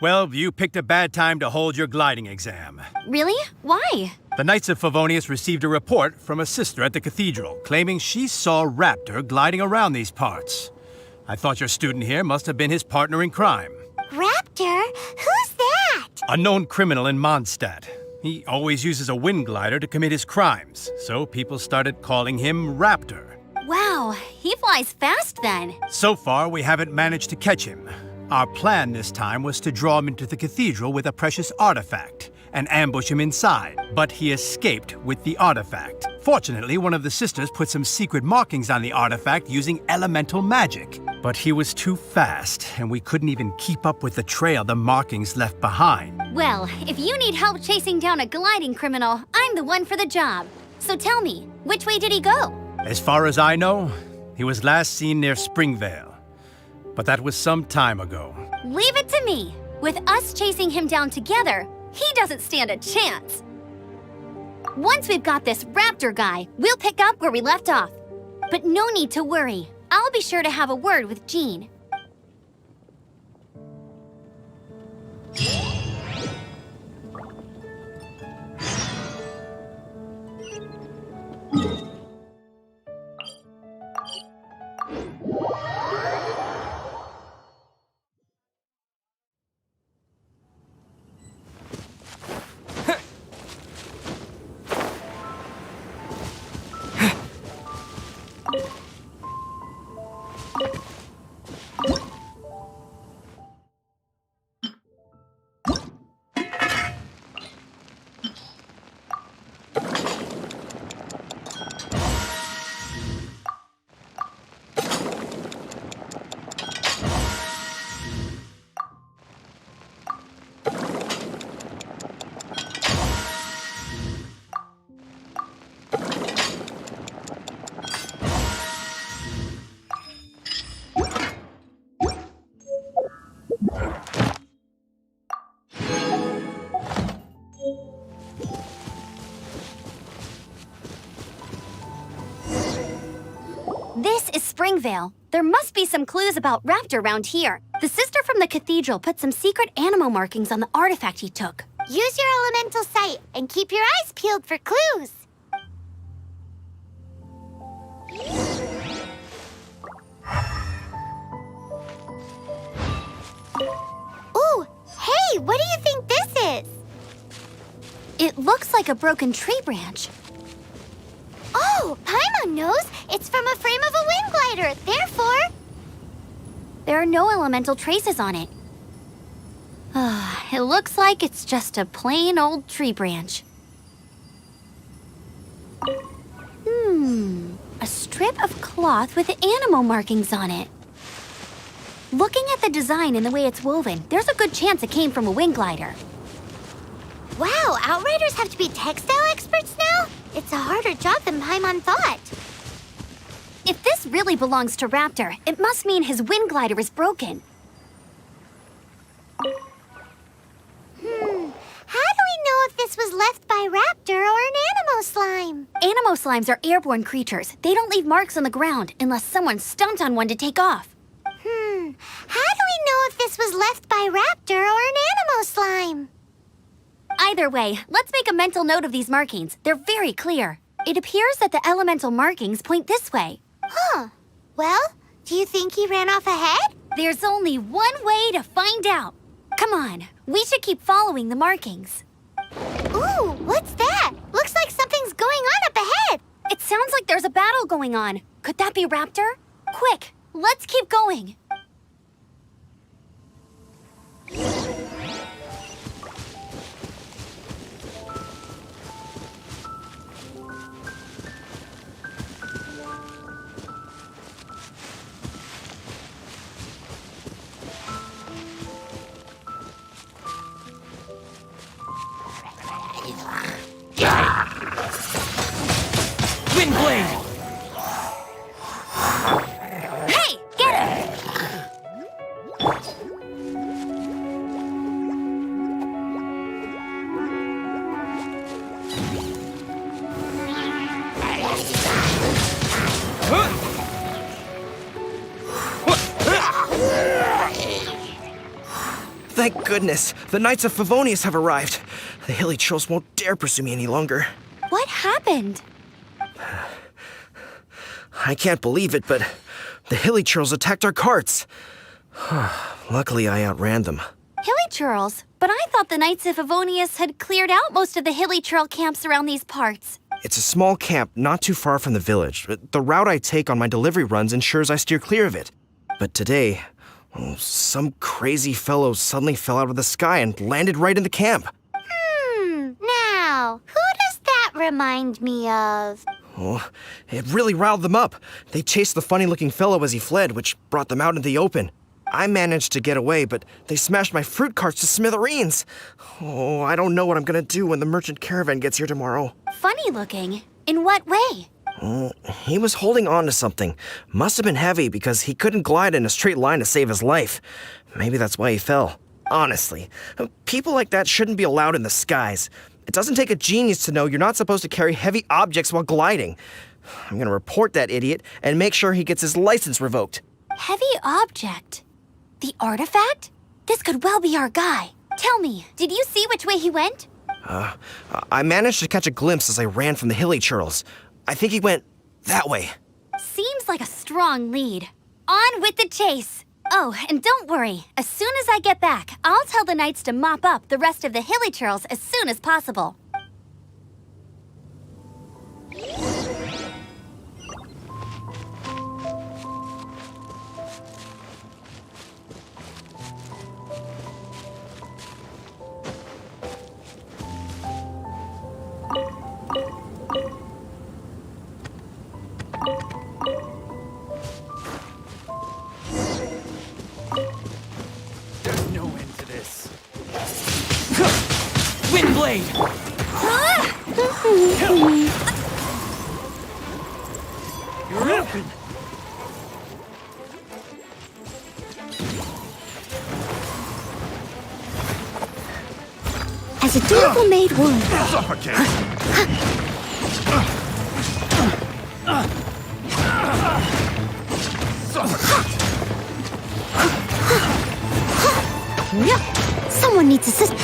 Well, you picked a bad time to hold your gliding exam. Really? Why? The Knights of Favonius received a report from a sister at the cathedral claiming she saw Raptor gliding around these parts. I thought your student here must have been his partner in crime. Raptor? Who's that? A known criminal in Mondstadt. He always uses a wind glider to commit his crimes, so people started calling him Raptor. Wow, he flies fast then. So far, we haven't managed to catch him. Our plan this time was to draw him into the cathedral with a precious artifact and ambush him inside, but he escaped with the artifact. Fortunately, one of the sisters put some secret markings on the artifact using elemental magic. But he was too fast, and we couldn't even keep up with the trail the markings left behind. Well, if you need help chasing down a gliding criminal, I'm the one for the job. So tell me, which way did he go? As far as I know, He was last seen near Springvale, but that was some time ago. Leave it to me. With us chasing him down together, he doesn't stand a chance. Once we've got this raptor guy, we'll pick up where we left off. But no need to worry. I'll be sure to have a word with Jean. This is Springvale. There must be some clues about Raptor around here. The sister from the cathedral put some secret animal markings on the artifact he took. Use your elemental sight and keep your eyes peeled for clues. Ooh, hey, what do you think this is? It looks like a broken tree branch. Oh, Paimon knows. It's from a frame of a wind glider. Therefore, there are no elemental traces on it. It looks like it's just a plain old tree branch. A strip of cloth with animal markings on it. Looking at the design and the way it's woven, there's a good chance it came from a wind glider. Wow, Outriders have to be textile experts now? It's a harder job than Paimon thought. If this really belongs to Raptor, it must mean his wind glider is broken. How do we know if this was left by Raptor or an Animo slime? Animo slimes are airborne creatures. They don't leave marks on the ground unless someone stomped on one to take off. How do we know if this was left by Raptor or an Animo slime? Either way, let's make a mental note of these markings. They're very clear. It appears that the elemental markings point this way. Huh. Well, do you think he ran off ahead? There's only one way to find out. Come on, we should keep following the markings. Ooh, what's that? Looks like something's going on up ahead. It sounds like there's a battle going on. Could that be Raptor? Quick, let's keep going. Wind blade! Hey, get him! Thank goodness, the Knights of Favonius have arrived. The hilly trolls won't dare pursue me any longer. What happened? I can't believe it, but the hilly trolls attacked our carts. Luckily, I outran them. Hilly Churls? But I thought the Knights of Favonius had cleared out most of the Hilly Churl camps around these parts. It's a small camp not too far from the village. The route I take on my delivery runs ensures I steer clear of it. But today, some crazy fellow suddenly fell out of the sky and landed right in the camp. Now, who does that remind me of? Oh, it really riled them up. They chased the funny-looking fellow as he fled, which brought them out into the open. I managed to get away, but they smashed my fruit carts to smithereens. Oh, I don't know what I'm gonna do when the merchant caravan gets here tomorrow. Funny looking? In what way? He was holding on to something. Must have been heavy because he couldn't glide in a straight line to save his life. Maybe that's why he fell. Honestly, people like that shouldn't be allowed in the skies. It doesn't take a genius to know you're not supposed to carry heavy objects while gliding. I'm gonna report that idiot and make sure he gets his license revoked. Heavy object? The artifact? This could well be our guy. Tell me, did you see which way he went? I managed to catch a glimpse as I ran from the hilly churls. I think he went that way. Seems like a strong lead. On with the chase! Oh, and don't worry. As soon as I get back, I'll tell the knights to mop up the rest of the hilly churls as soon as possible. There's no end to this. Windblade! You're open! As a dutiful maid would. Someone needs assistance.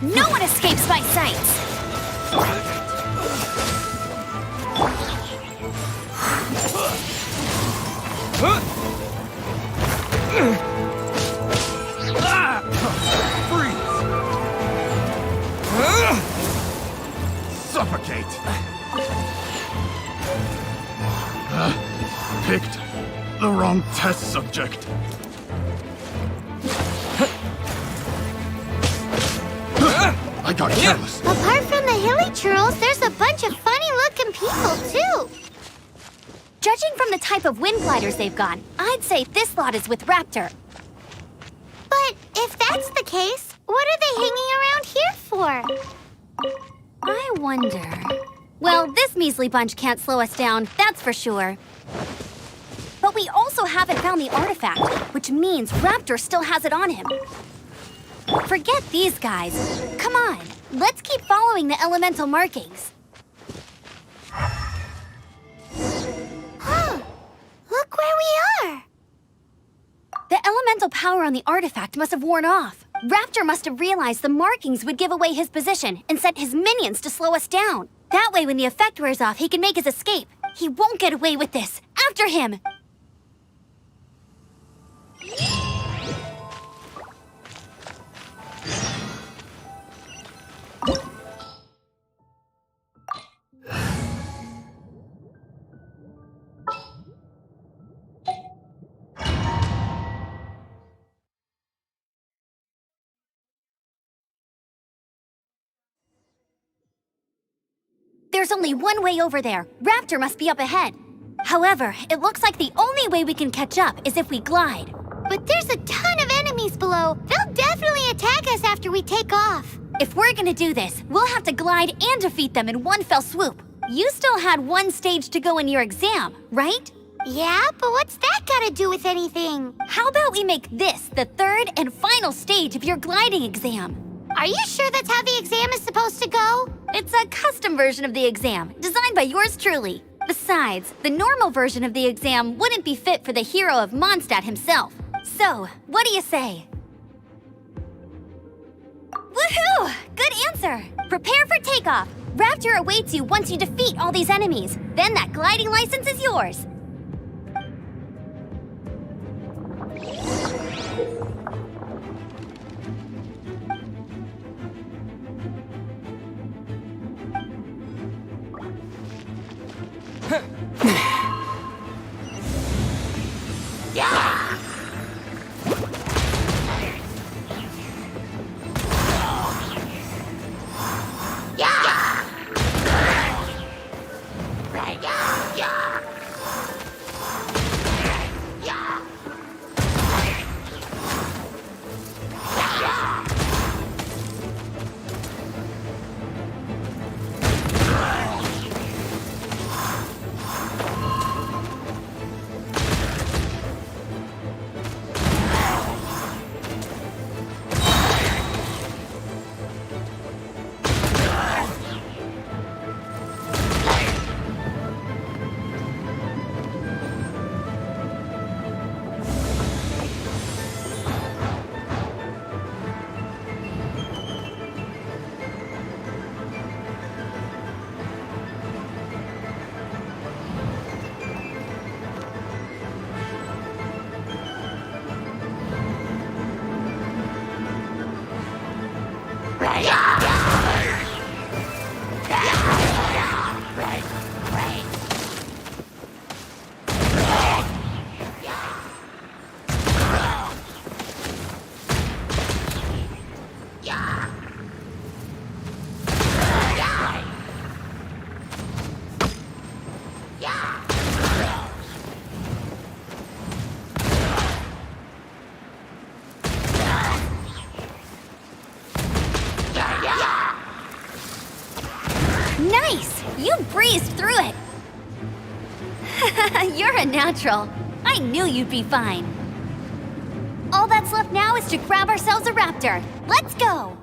No one escapes my sights! Suffocate! Picked the wrong test subject. I got careless. Apart from the hilly churls, there's a bunch of funny-looking people, too. Judging from the type of wind gliders they've got, I'd say this lot is with Raptor. But if that's the case, what are they hanging around here for? I wonder... Well, this measly bunch can't slow us down, that's for sure. But we also haven't found the artifact, which means Raptor still has it on him. Forget these guys. Come on, let's keep following the elemental markings. Huh. Look where we are. The elemental power on the artifact must have worn off. Raptor must have realized the markings would give away his position and sent his minions to slow us down. That way, when the effect wears off, he can make his escape. He won't get away with this. After him! There's only one way over there. Raptor must be up ahead. However, it looks like the only way we can catch up is if we glide. But there's a ton of enemies below. They'll definitely attack us after we take off. If we're gonna do this, we'll have to glide and defeat them in one fell swoop. You still had one stage to go in your exam, right? Yeah, but what's that gotta do with anything? How about we make this the third and final stage of your gliding exam? Are you sure that's how the exam is supposed to go? It's a custom version of the exam, designed by yours truly. Besides, the normal version of the exam wouldn't be fit for the hero of Mondstadt himself. So, what do you say? Woohoo! Good answer! Prepare for takeoff. Raptor awaits you once you defeat all these enemies. Then that gliding license is yours. breezed through it. You're a natural. I knew you'd be fine. All that's left now is to grab ourselves a raptor. Let's go!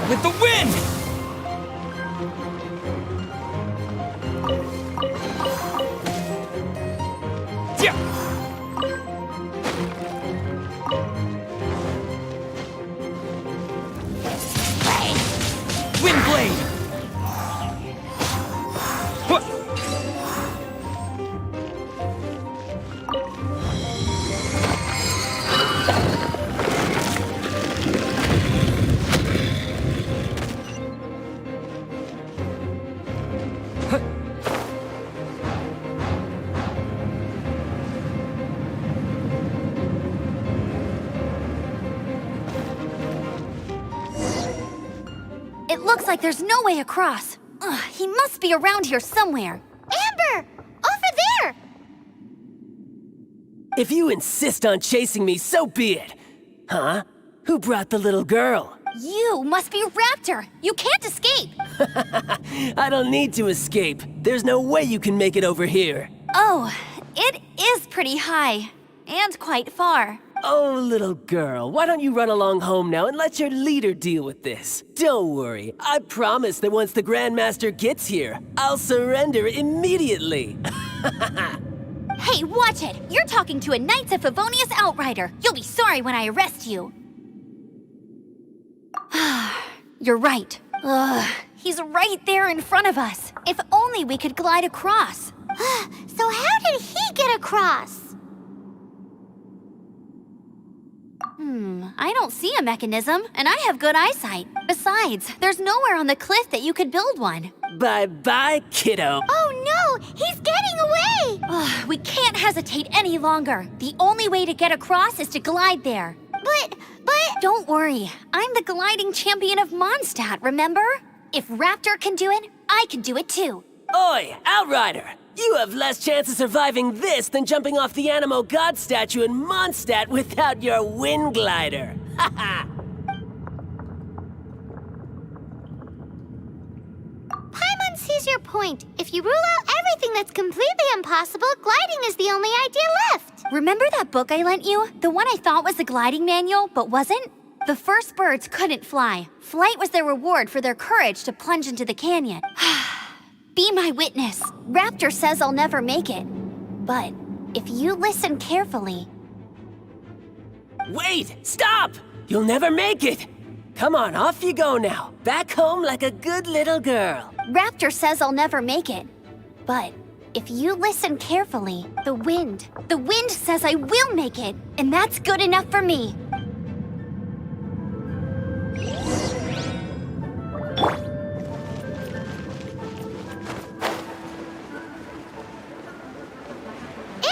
With the wind! Yeah! Wind blade! What? It looks like there's no way across. Ugh, he must be around here somewhere. Amber! Over there! If you insist on chasing me, so be it. Huh? Who brought the little girl? You must be Raptor. You can't escape. I don't need to escape. There's no way you can make it over here. Oh, it is pretty high. And quite far. Oh, little girl, why don't you run along home now and let your leader deal with this? Don't worry, I promise that once the Grandmaster gets here, I'll surrender immediately. Hey, watch it! You're talking to a Knights of Favonius outrider. You'll be sorry when I arrest you. You're right. Ugh, he's right there in front of us. If only we could glide across. So how did he get across? I don't see a mechanism, and I have good eyesight. Besides, there's nowhere on the cliff that you could build one. Bye-bye, kiddo. Oh no! He's getting away! We can't hesitate any longer. The only way to get across is to glide there. But... Don't worry. I'm the gliding champion of Mondstadt, remember? If Raptor can do it, I can do it too. Oi, Outrider! You have less chance of surviving this than jumping off the Animo God statue in Mondstadt without your wind glider. Haha! Paimon sees your point. If you rule out everything that's completely impossible, gliding is the only idea left. Remember that book I lent you? The one I thought was the gliding manual, but wasn't? The first birds couldn't fly. Flight was their reward for their courage to plunge into the canyon. Be my witness. Raptor says I'll never make it. But if you listen carefully... Wait! Stop! You'll never make it! Come on, off you go now. Back home like a good little girl. Raptor says I'll never make it. But if you listen carefully, the wind says I will make it, and that's good enough for me.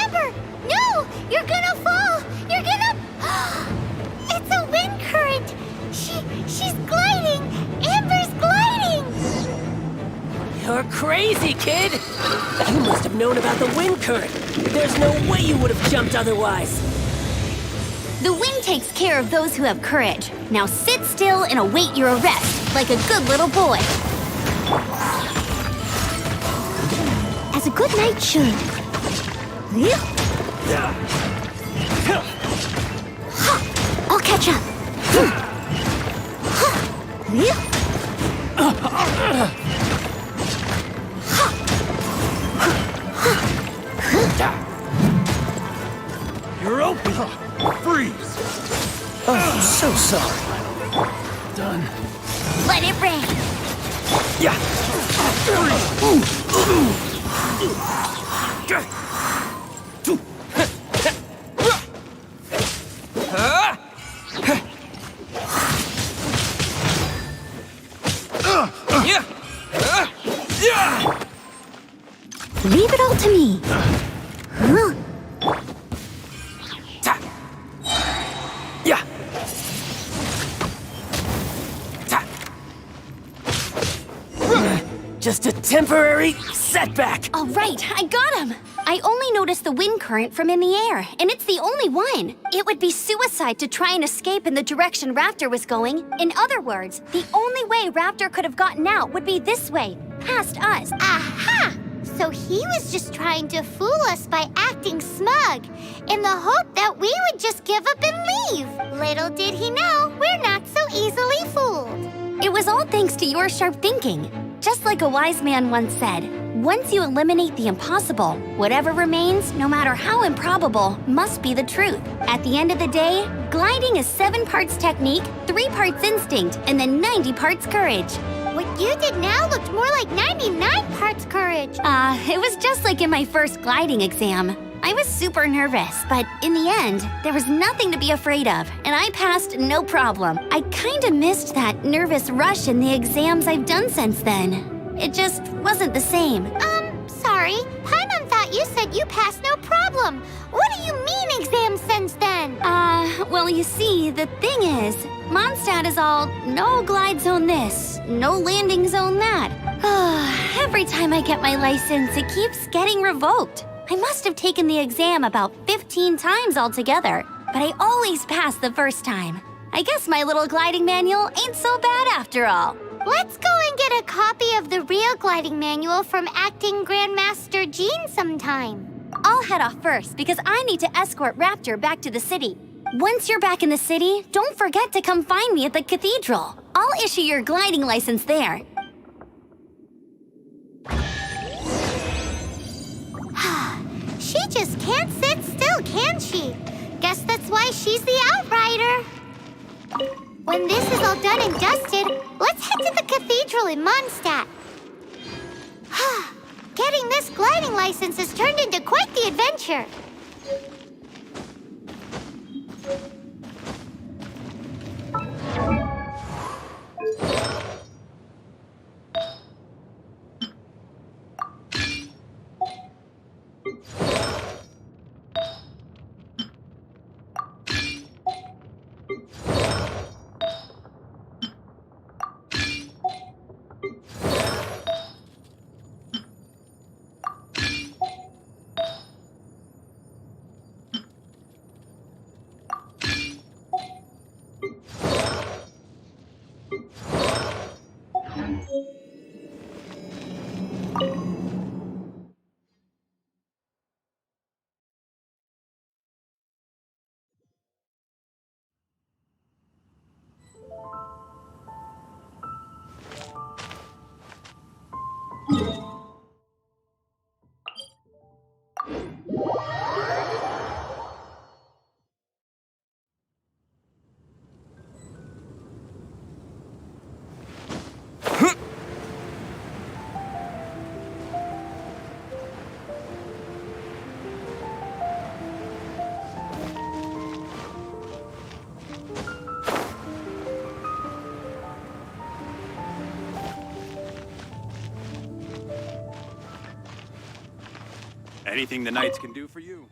Amber! No! You're gonna fall! You're gonna... It's a wind current! She's gliding! Amber's gliding! You're crazy, kid! You must have known about the wind current. There's no way you would have jumped otherwise. The wind takes care of those who have courage. Now sit still and await your arrest, like a good little boy. As a good knight should. I'll catch up. You're open! Freeze! Oh, so sorry. Done. Let it rain. Yeah. Leave it all to me. Yeah. Just a temporary setback. All right, I got him. I only noticed the wind current from in the air, and it's the only one. It would be suicide to try and escape in the direction Raptor was going. In other words, the only way Raptor could have gotten out would be this way, past us. Aha! So he was just trying to fool us by acting smug, in the hope that we would just give up and leave. Little did he know, we're not so was all thanks to your sharp thinking. Just like a wise man once said, once you eliminate the impossible, whatever remains, no matter how improbable, must be the truth. At the end of the day, gliding is 7 parts technique, 3 parts instinct, and then 90 parts courage. What you did now looked more like 99 parts courage. It was just like in my first gliding exam. I was super nervous, but in the end, there was nothing to be afraid of, and I passed no problem. I kinda missed that nervous rush in the exams I've done since then. It just wasn't the same. Sorry. Paimon thought you said you passed no problem. What do you mean exams since then? Well, you see, the thing is, Mondstadt is all, no glide zone this, no landing zone that. Every time I get my license, it keeps getting revoked. I must have taken the exam about 15 times altogether, but I always pass the first time. I guess my little gliding manual ain't so bad after all. Let's go and get a copy of the real gliding manual from Acting Grandmaster Jean sometime. I'll head off first because I need to escort Raptor back to the city. Once you're back in the city, don't forget to come find me at the cathedral. I'll issue your gliding license there. She just can't sit still, can she? Guess that's why she's the Outrider. When this is all done and dusted, let's head to the cathedral in Mondstadt. Getting this gliding license has turned into quite the adventure. Anything the Knights can do for you?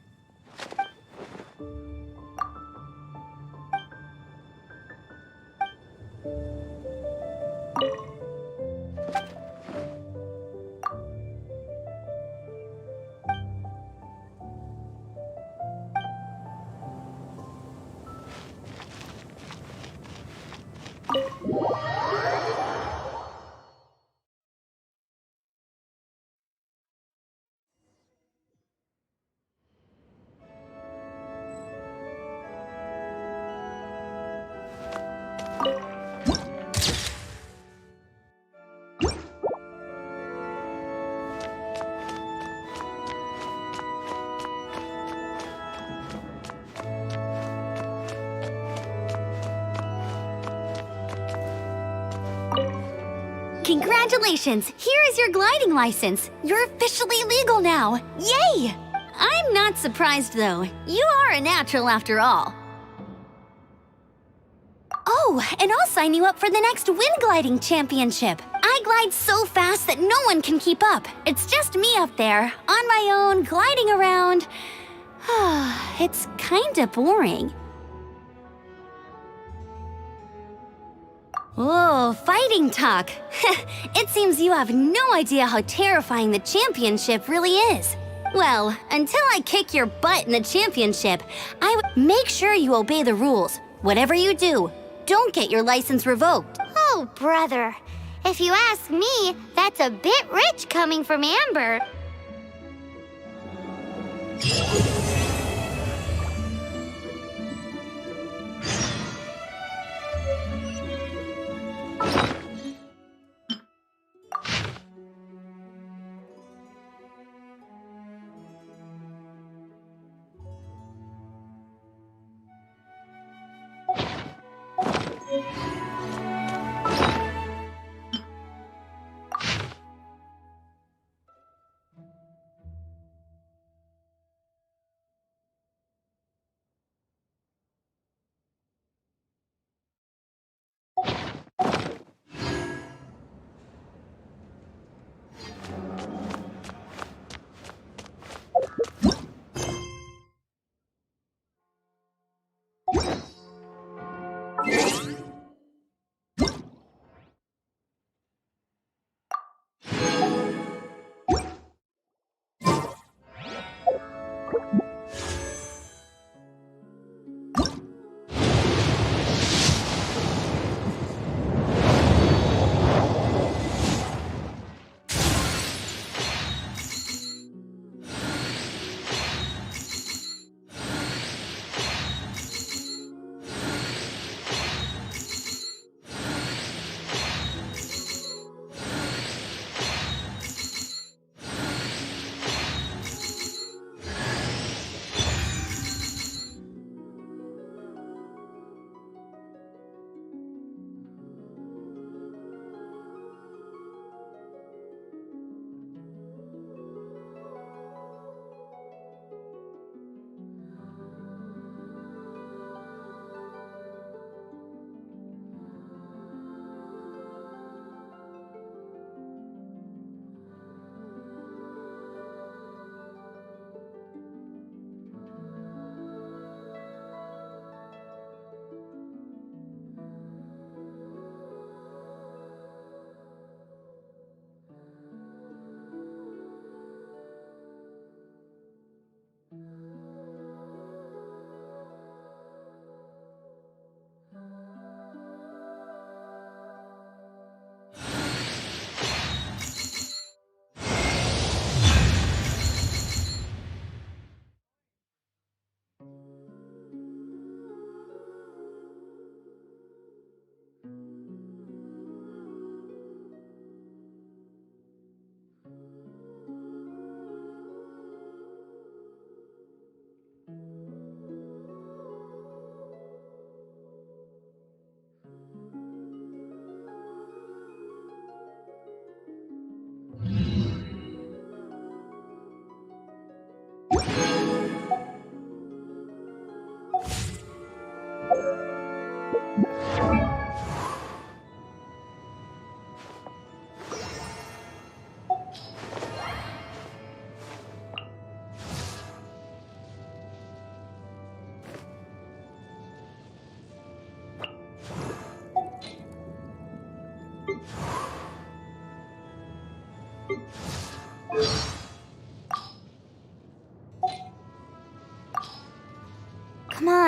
Congratulations! Here is your gliding license. You're officially legal now. Yay! I'm not surprised, though. You are a natural after all. Oh, and I'll sign you up for the next wind gliding championship. I glide so fast that no one can keep up. It's just me up there, on my own, gliding around. It's kinda boring. Oh, fighting talk. It seems you have no idea how terrifying the championship really is. Well, until I kick your butt in the championship, make sure you obey the rules. Whatever you do, don't get your license revoked. Oh, brother. If you ask me, that's a bit rich coming from Amber.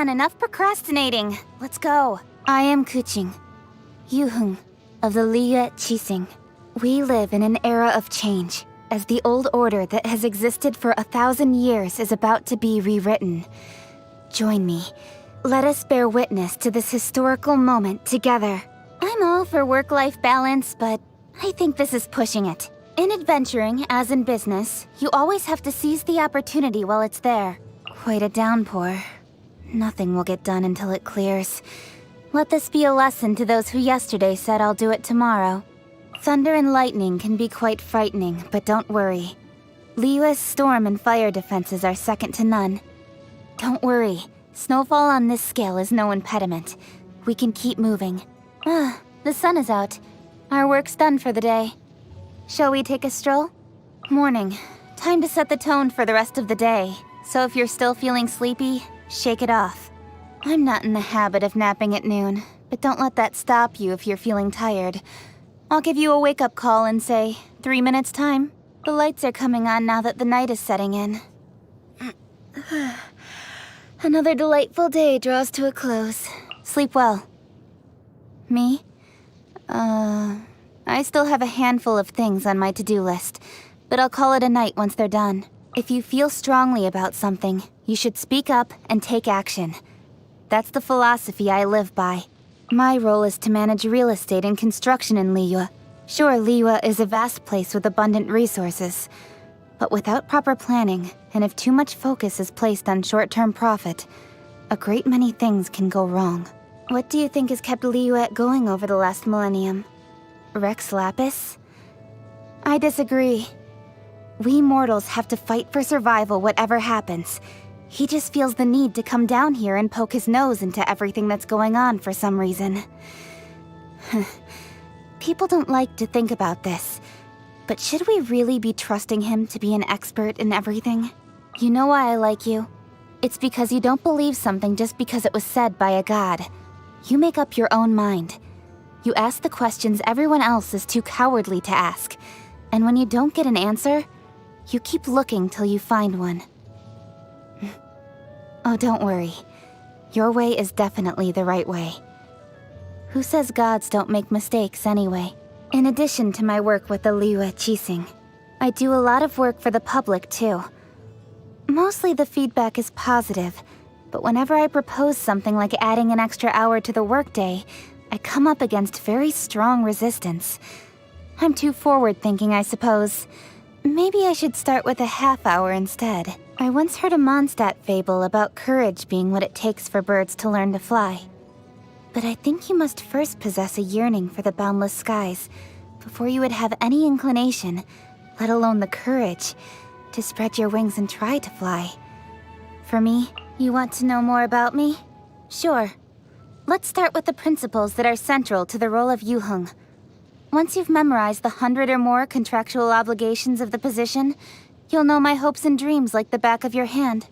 on, enough procrastinating. Let's go. I am Kuching, Yuhung of the Liyue Qixing. We live in an era of change, as the old order that has existed for 1,000 years is about to be rewritten. Join me. Let us bear witness to this historical moment together. I'm all for work-life balance, but I think this is pushing it. In adventuring, as in business, you always have to seize the opportunity while it's there. Quite a downpour. Nothing will get done until it clears. Let this be a lesson to those who yesterday said I'll do it tomorrow. Thunder and lightning can be quite frightening, but don't worry. Liyue's storm and fire defenses are second to none. Don't worry. Snowfall on this scale is no impediment. We can keep moving. The sun is out. Our work's done for the day. Shall we take a stroll? Morning. Time to set the tone for the rest of the day. So if you're still feeling sleepy, shake it off. I'm not in the habit of napping at noon, but don't let that stop you if you're feeling tired. I'll give you a wake-up call in, say, 3 minutes' time. The lights are coming on now that the night is setting in. Another delightful day draws to a close. Sleep well. Me? I still have a handful of things on my to-do list, but I'll call it a night once they're done. If you feel strongly about something, you should speak up and take action. That's the philosophy I live by. My role is to manage real estate and construction in Liyue. Sure, Liyue is a vast place with abundant resources, but without proper planning, and if too much focus is placed on short-term profit, a great many things can go wrong. What do you think has kept Liyue going over the last millennium? Rex Lapis? I disagree. We mortals have to fight for survival whatever happens. He just feels the need to come down here and poke his nose into everything that's going on for some reason. People don't like to think about this, but should we really be trusting him to be an expert in everything? You know why I like you? It's because you don't believe something just because it was said by a god. You make up your own mind. You ask the questions everyone else is too cowardly to ask, and when you don't get an answer, you keep looking till you find one. Oh, don't worry. Your way is definitely the right way. Who says gods don't make mistakes anyway? In addition to my work with the Liyue Qixing, I do a lot of work for the public too. Mostly the feedback is positive, but whenever I propose something like adding an extra hour to the workday, I come up against very strong resistance. I'm too forward-thinking, I suppose. Maybe I should start with a half hour instead. I once heard a Mondstadt fable about courage being what it takes for birds to learn to fly. But I think you must first possess a yearning for the boundless skies before you would have any inclination, let alone the courage, to spread your wings and try to fly. For me, you want to know more about me? Sure. Let's start with the principles that are central to the role of Yuhung. Once you've memorized the 100 or more contractual obligations of the position, you'll know my hopes and dreams like the back of your hand.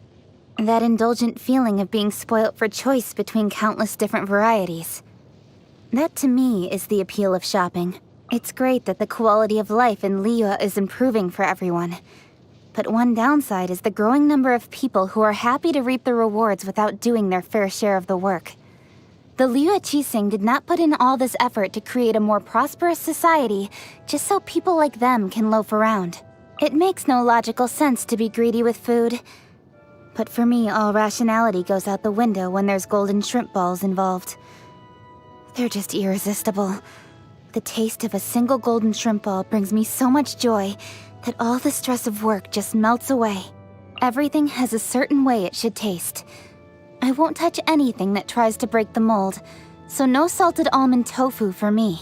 That indulgent feeling of being spoilt for choice between countless different varieties. That to me is the appeal of shopping. It's great that the quality of life in Liyue is improving for everyone. But one downside is the growing number of people who are happy to reap the rewards without doing their fair share of the work. The Liyue Qixing did not put in all this effort to create a more prosperous society just so people like them can loaf around. It makes no logical sense to be greedy with food. But for me, all rationality goes out the window when there's golden shrimp balls involved. They're just irresistible. The taste of a single golden shrimp ball brings me so much joy that all the stress of work just melts away. Everything has a certain way it should taste. I won't touch anything that tries to break the mold, so no salted almond tofu for me.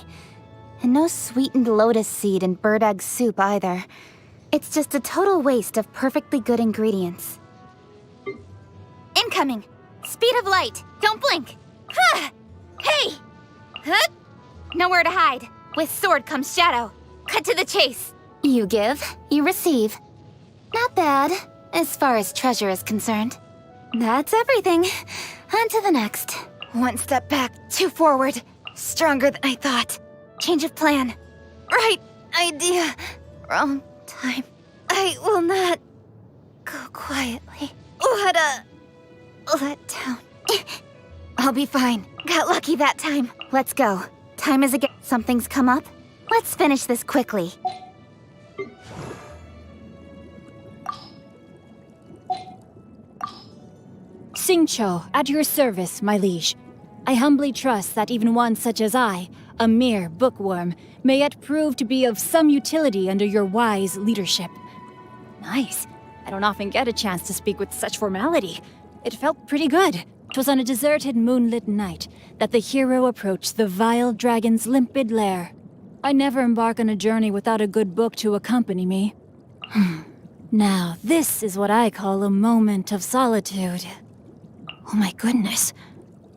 And no sweetened lotus seed and bird egg soup either. It's just a total waste of perfectly good ingredients. Incoming! Speed of light! Don't blink! Hey! Huh? Nowhere to hide. With sword comes shadow. Cut to the chase. You give, you receive. Not bad, as far as treasure is concerned. That's everything. On to the next. One step back, two forward. Stronger than I thought. Change of plan. Right idea. Wrong time. I will not go quietly. What a letdown. I'll be fine. Got lucky that time. Let's go. Time is again. Something's come up. Let's finish this quickly. Xingqiu, at your service, my liege. I humbly trust that even one such as I, a mere bookworm, may yet prove to be of some utility under your wise leadership. Nice. I don't often get a chance to speak with such formality. It felt pretty good. 'Twas on a deserted moonlit night that the hero approached the vile dragon's limpid lair. I never embark on a journey without a good book to accompany me. Now, this is what I call a moment of solitude. Oh my goodness.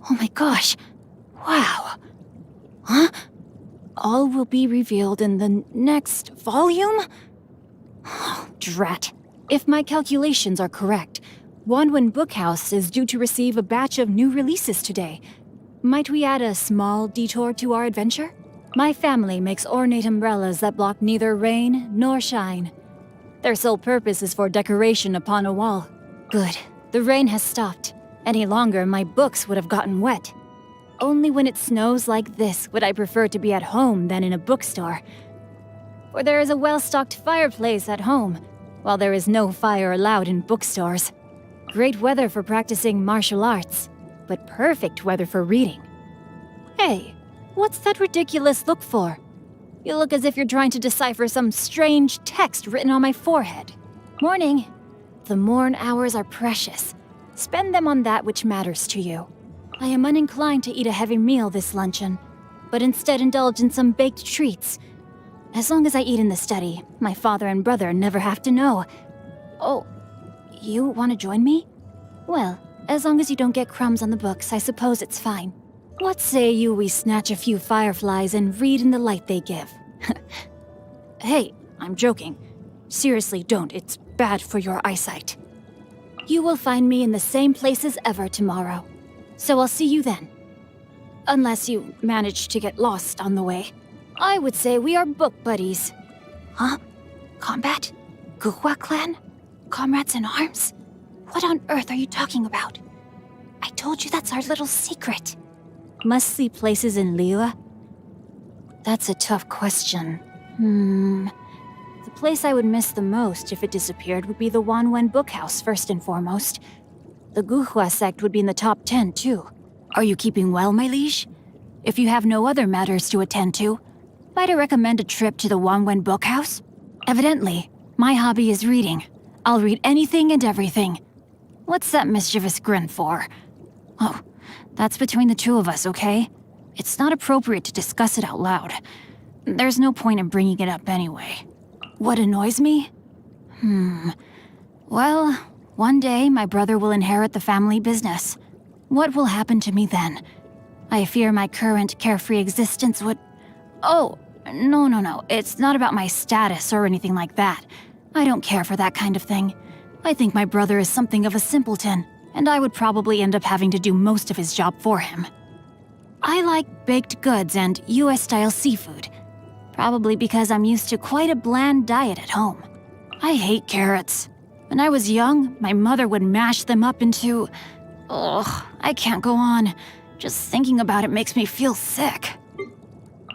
Oh my gosh. Wow. Huh? All will be revealed in the next volume? Oh, drat. If my calculations are correct, Wanwen Bookhouse is due to receive a batch of new releases today. Might we add a small detour to our adventure? My family makes ornate umbrellas that block neither rain nor shine. Their sole purpose is for decoration upon a wall. Good. The rain has stopped. Any longer, my books would have gotten wet. Only when it snows like this would I prefer to be at home than in a bookstore. For there is a well-stocked fireplace at home, while there is no fire allowed in bookstores. Great weather for practicing martial arts, but perfect weather for reading. Hey, what's that ridiculous look for? You look as if you're trying to decipher some strange text written on my forehead. Morning. The morn hours are precious. Spend them on that which matters to you. I am uninclined to eat a heavy meal this luncheon, but instead indulge in some baked treats. As long as I eat in the study, my father and brother never have to know. Oh, you want to join me? Well, as long as you don't get crumbs on the books, I suppose it's fine. What say we snatch a few fireflies and read in the light they give? Hey, I'm joking. Seriously, don't. It's bad for your eyesight. You will find me in the same place as ever tomorrow. So I'll see you then. Unless you manage to get lost on the way. I would say we are book buddies. Huh? Combat? Guhua clan? Comrades in arms? What on earth are you talking about? I told you that's our little secret. Must-see places in Liyue? That's a tough question. The place I would miss the most if it disappeared would be the Wanwen Bookhouse, first and foremost. The Guhua sect would be in the top 10, too. Are you keeping well, my liege? If you have no other matters to attend to, might I recommend a trip to the Wanwen Bookhouse? Evidently, my hobby is reading. I'll read anything and everything. What's that mischievous grin for? Oh, that's between the two of us, okay? It's not appropriate to discuss it out loud. There's no point in bringing it up anyway. What annoys me? Well, one day my brother will inherit the family business. What will happen to me then? I fear my current carefree existence would... Oh, no. It's not about my status or anything like that. I don't care for that kind of thing. I think my brother is something of a simpleton, and I would probably end up having to do most of his job for him. I like baked goods and US-style seafood. Probably because I'm used to quite a bland diet at home. I hate carrots. When I was young, my mother would mash them up into... Ugh, I can't go on. Just thinking about it makes me feel sick.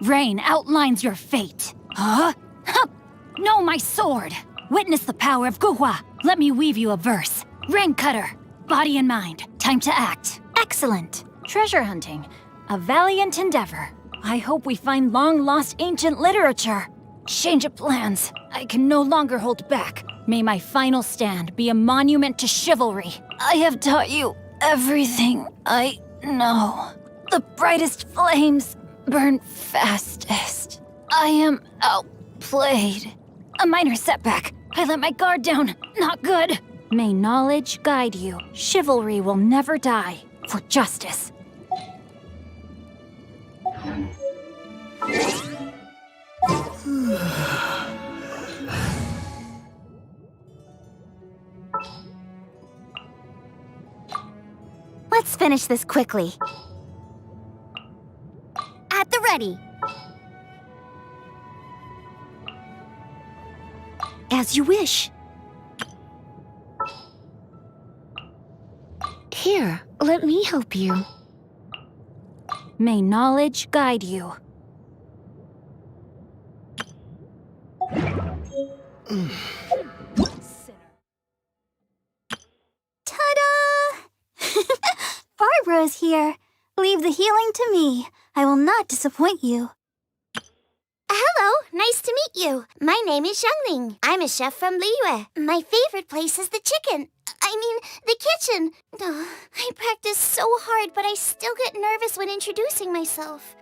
Rain outlines your fate. Huh? No, my sword! Witness the power of Guhua. Let me weave you a verse. Rain cutter. Body and mind. Time to act. Excellent. Treasure hunting. A valiant endeavor. I hope we find long-lost ancient literature. Change of plans. I can no longer hold back. May my final stand be a monument to chivalry. I have taught you everything I know. The brightest flames burn fastest. I am outplayed. A minor setback. I let my guard down. Not good. May knowledge guide you. Chivalry will never die. For justice. Let's finish this quickly. At the ready. As you wish. Here Here, let me help you. May knowledge guide you. Ta-da! Barbara's here. Leave the healing to me. I will not disappoint you. Hello, nice to meet you. My name is Xiangling. I'm a chef from Liyue. My favorite place is the the kitchen. Oh, I practice so hard, but I still get nervous when introducing myself.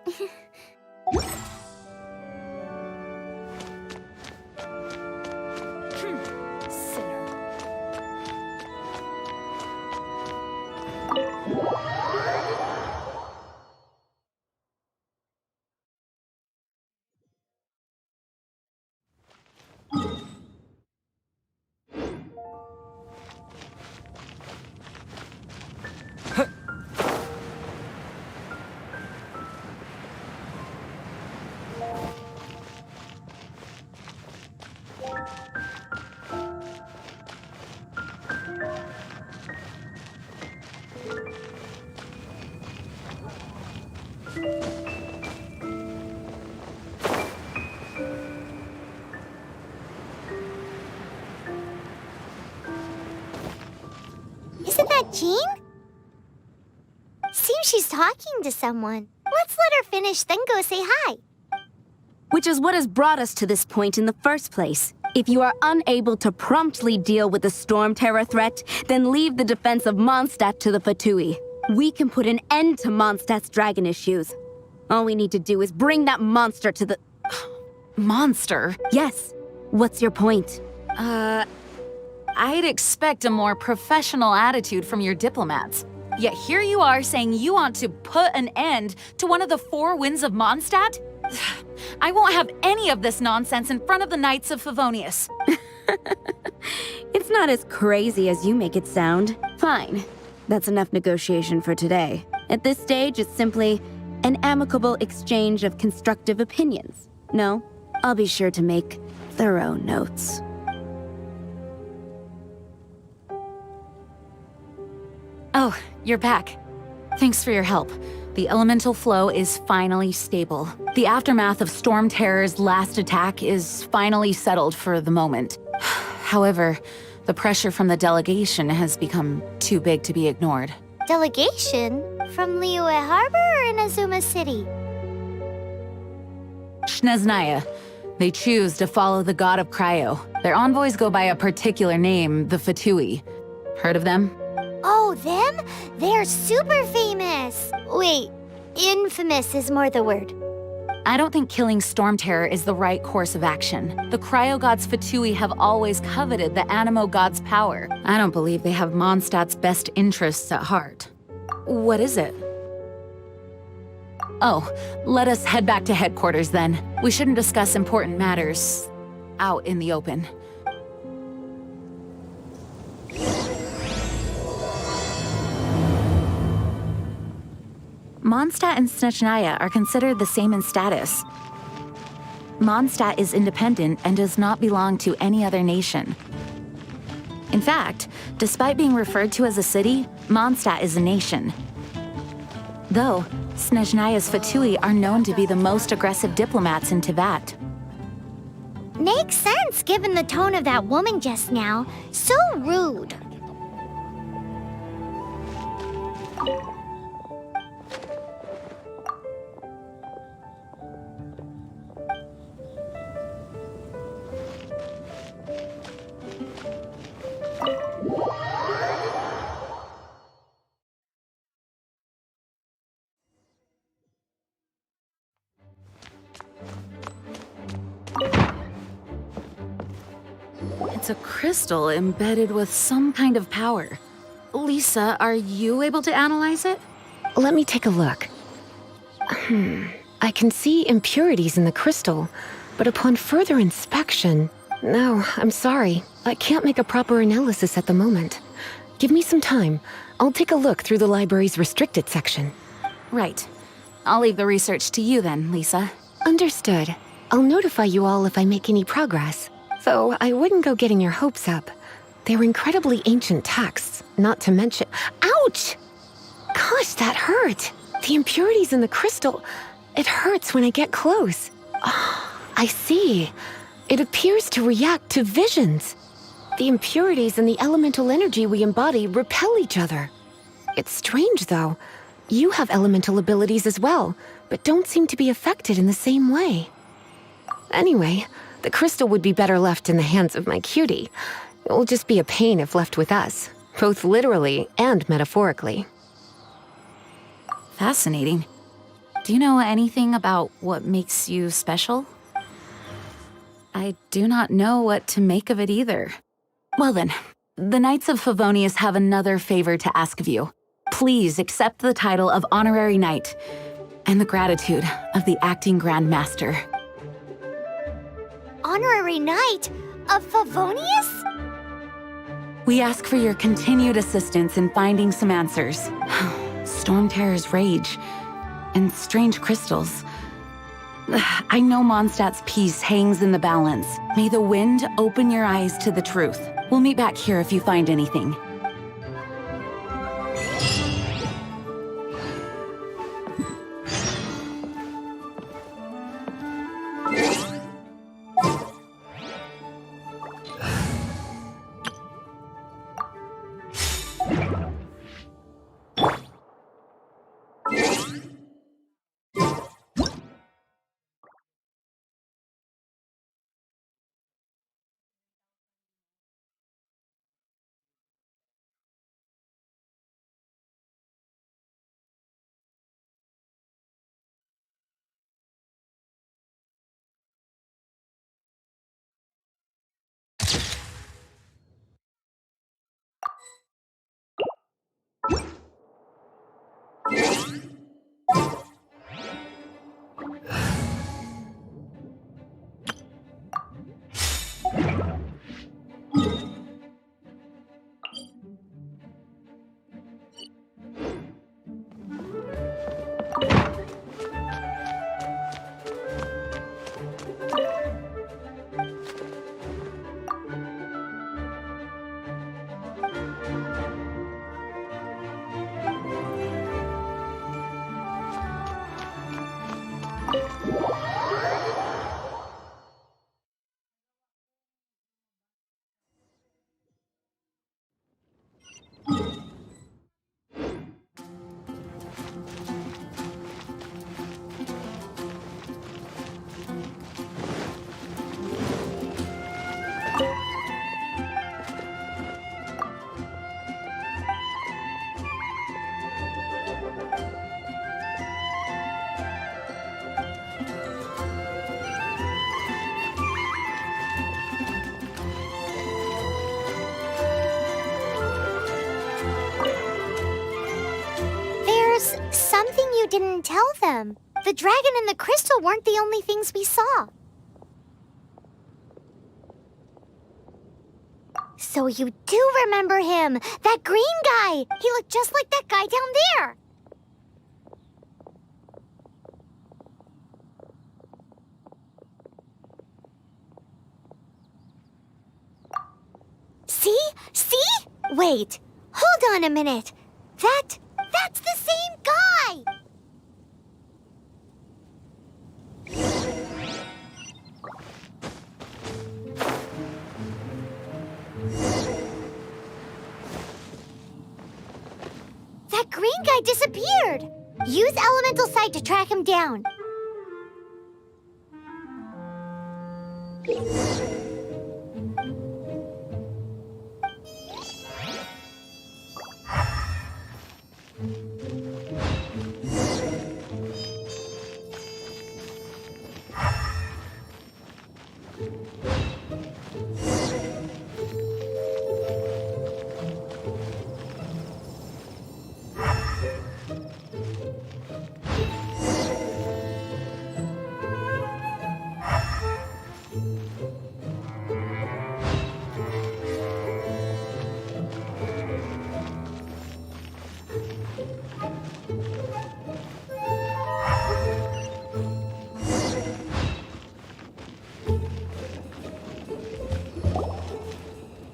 Isn't that Jean? Seems she's talking to someone. Let's let her finish, then go say hi. Which is what has brought us to this point in the first place. If you are unable to promptly deal with the Storm Terror threat, then leave the defense of Mondstadt to the Fatui. We can put an end to Mondstadt's dragon issues. All we need to do is bring that monster to the... Monster? Yes. What's your point? I'd expect a more professional attitude from your diplomats. Yet here you are saying you want to put an end to one of the four winds of Mondstadt? I won't have any of this nonsense in front of the Knights of Favonius. It's not as crazy as you make it sound. Fine. That's enough negotiation for today. At this stage, it's simply an amicable exchange of constructive opinions. No, I'll be sure to make thorough notes. Oh, you're back. Thanks for your help. The elemental flow is finally stable. The aftermath of Storm Terror's last attack is finally settled for the moment. However, the pressure from the delegation has become too big to be ignored. Delegation? From Liyue Harbor or Inazuma City? Snezhnaya. They choose to follow the god of Cryo. Their envoys go by a particular name, the Fatui. Heard of them? Oh, them? They're super famous. Wait, infamous is more the word. I don't think killing Storm Terror is the right course of action. The Cryo God's Fatui have always coveted the Animo God's power. I don't believe they have Mondstadt's best interests at heart. What is it? Oh, let us head back to headquarters then. We shouldn't discuss important matters out in the open. Mondstadt and Snezhnaya are considered the same in status. Mondstadt is independent and does not belong to any other nation. In fact, despite being referred to as a city, Mondstadt is a nation. Though, Snezhnaya's Fatui are known to be the most aggressive diplomats in Teyvat. Makes sense given the tone of that woman just now. So rude. It's a crystal embedded with some kind of power. Lisa, are you able to analyze it? Let me take a look. I can see impurities in the crystal, but upon further inspection... No, I'm sorry. I can't make a proper analysis at the moment. Give me some time. I'll take a look through the library's restricted section. Right. I'll leave the research to you then, Lisa. Understood. I'll notify you all if I make any progress. Though I wouldn't go getting your hopes up. They're incredibly ancient texts, not to mention... Ouch! Gosh, that hurt. The impurities in the crystal. It hurts when I get close. Oh, I see. It appears to react to visions. The impurities and the elemental energy we embody repel each other. It's strange, though. You have elemental abilities as well, but don't seem to be affected in the same way. Anyway, the crystal would be better left in the hands of my cutie. It will just be a pain if left with us, both literally and metaphorically. Fascinating. Do you know anything about what makes you special? I do not know what to make of it either. Well then, the Knights of Favonius have another favor to ask of you. Please accept the title of Honorary Knight and the gratitude of the Acting Grand Master. Honorary Knight of Favonius? We ask for your continued assistance in finding some answers. Storm Terror's rage and strange crystals. I know Mondstadt's peace hangs in the balance. May the wind open your eyes to the truth. We'll meet back here if you find anything. Something you didn't tell them. The dragon and the crystal weren't the only things we saw. So you do remember him! That green guy! He looked just like that guy down there! See? See? Wait. Hold on a minute. That's the same guy! That green guy disappeared! Use Elemental Sight to track him down.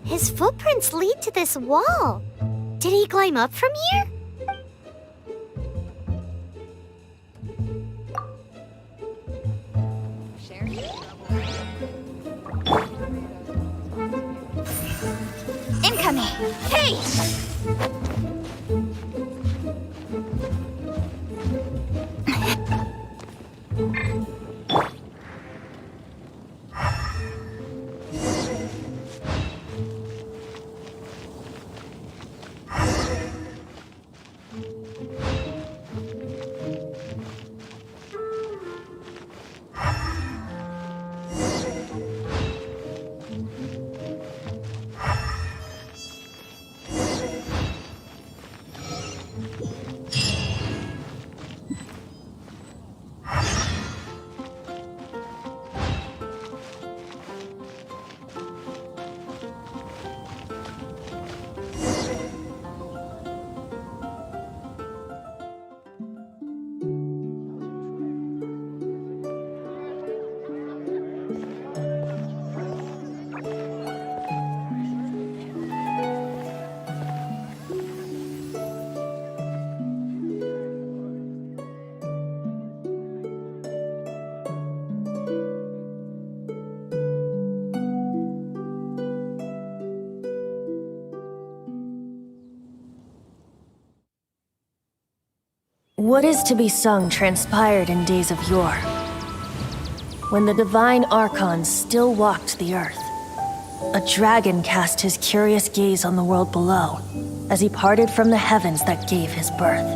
His footprints lead to this wall. Did he climb up from here? Hey! What is to be sung transpired in days of yore, when the divine archons still walked the earth. A dragon cast his curious gaze on the world below, as he parted from the heavens that gave his birth.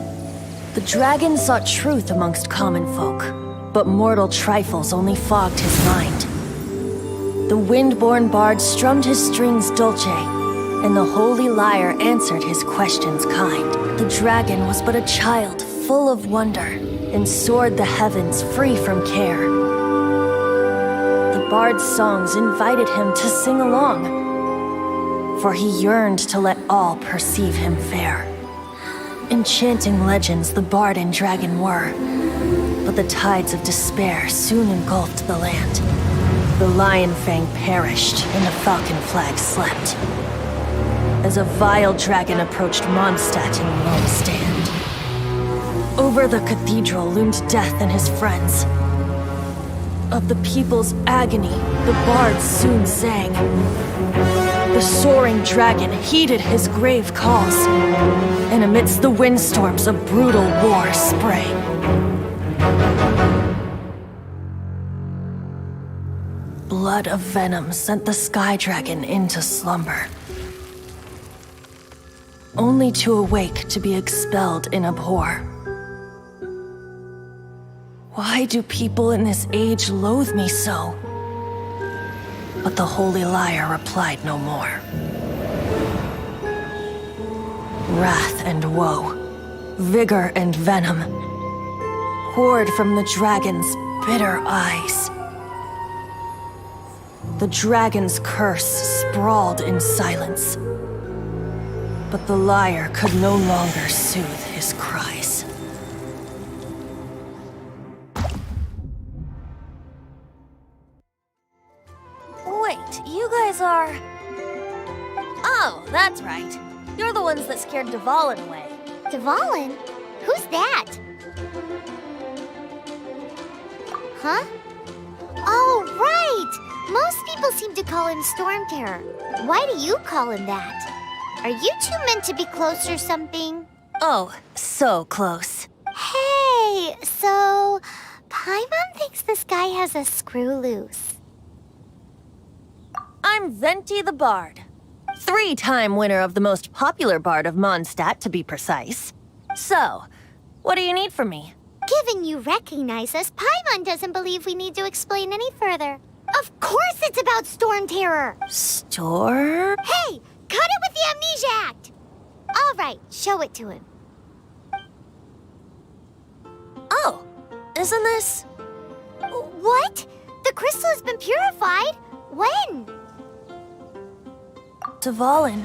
The dragon sought truth amongst common folk, but mortal trifles only fogged his mind. The wind-born bard strummed his strings dolce, and the holy lyre answered his questions kind. The dragon was but a child, full of wonder, and soared the heavens free from care. The bard's songs invited him to sing along, for he yearned to let all perceive him fair. Enchanting legends the bard and dragon were, but the tides of despair soon engulfed the land. The lion fang perished, and the falcon flag slept, as a vile dragon approached Mondstadt in lone stand. Over the cathedral loomed death and his friends. Of the people's agony, the bards soon sang. The soaring dragon heeded his grave calls, and amidst the windstorms a brutal war sprang. Blood of venom sent the sky dragon into slumber, only to awake to be expelled in abhor. Why do people in this age loathe me so? But the holy lyre replied no more. Wrath and woe, vigor and venom, poured from the dragon's bitter eyes. The dragon's curse sprawled in silence, but the lyre could no longer soothe his cries. Wait, you guys are... Oh, that's right. You're the ones that scared Dvalin away. Dvalin? Who's that? Huh? Oh, right! Most people seem to call him Storm Terror. Why do you call him that? Are you two meant to be close or something? Oh, so close. Hey, so Paimon thinks this guy has a screw loose. I'm Venti the Bard. 3-time winner of the most popular bard of Mondstadt, to be precise. So, what do you need from me? Given you recognize us, Paimon doesn't believe we need to explain any further. Of course it's about Storm Terror! Storm? Hey! Cut it with the Amnesia Act! All right, show it to him. Oh, isn't this... What? The crystal has been purified? When? Dvalin,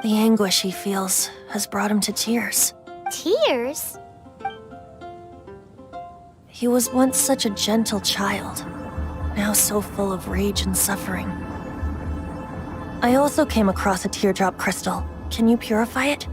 the anguish he feels has brought him to tears. Tears? He was once such a gentle child, now so full of rage and suffering. I also came across a teardrop crystal. Can you purify it?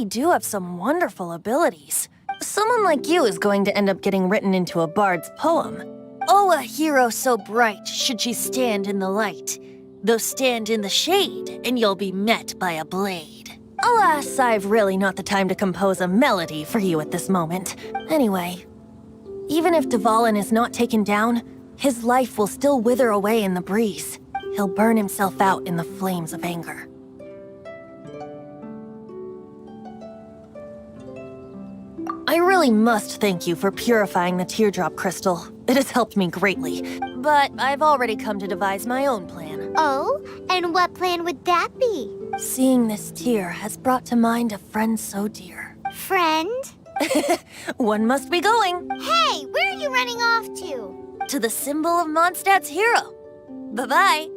do have some wonderful abilities. Someone like you is going to end up getting written into a bard's poem. Oh, a hero so bright should she stand in the light, though stand in the shade, and you'll be met by a blade. Alas, I've really not the time to compose a melody for you at this moment. Anyway, even if Dvalin is not taken down, his life will still wither away in the breeze. He'll burn himself out in the flames of anger. I really must thank you for purifying the teardrop crystal. It has helped me greatly, but I've already come to devise my own plan. Oh, and what plan would that be? Seeing this tear has brought to mind a friend so dear. Friend? One must be going. Hey, where are you running off to? To the symbol of Mondstadt's hero. Bye-bye.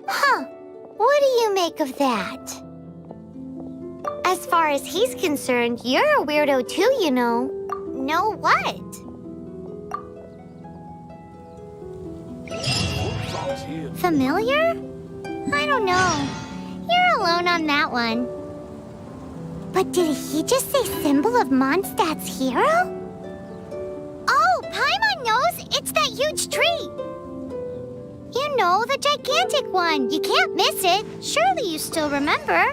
Huh. What do you make of that? As far as he's concerned, you're a weirdo too, you know. Know what? Familiar? I don't know. You're alone on that one. But did he just say symbol of Mondstadt's hero? Oh, Paimon knows! It's that huge tree! You know, the gigantic one. You can't miss it. Surely you still remember.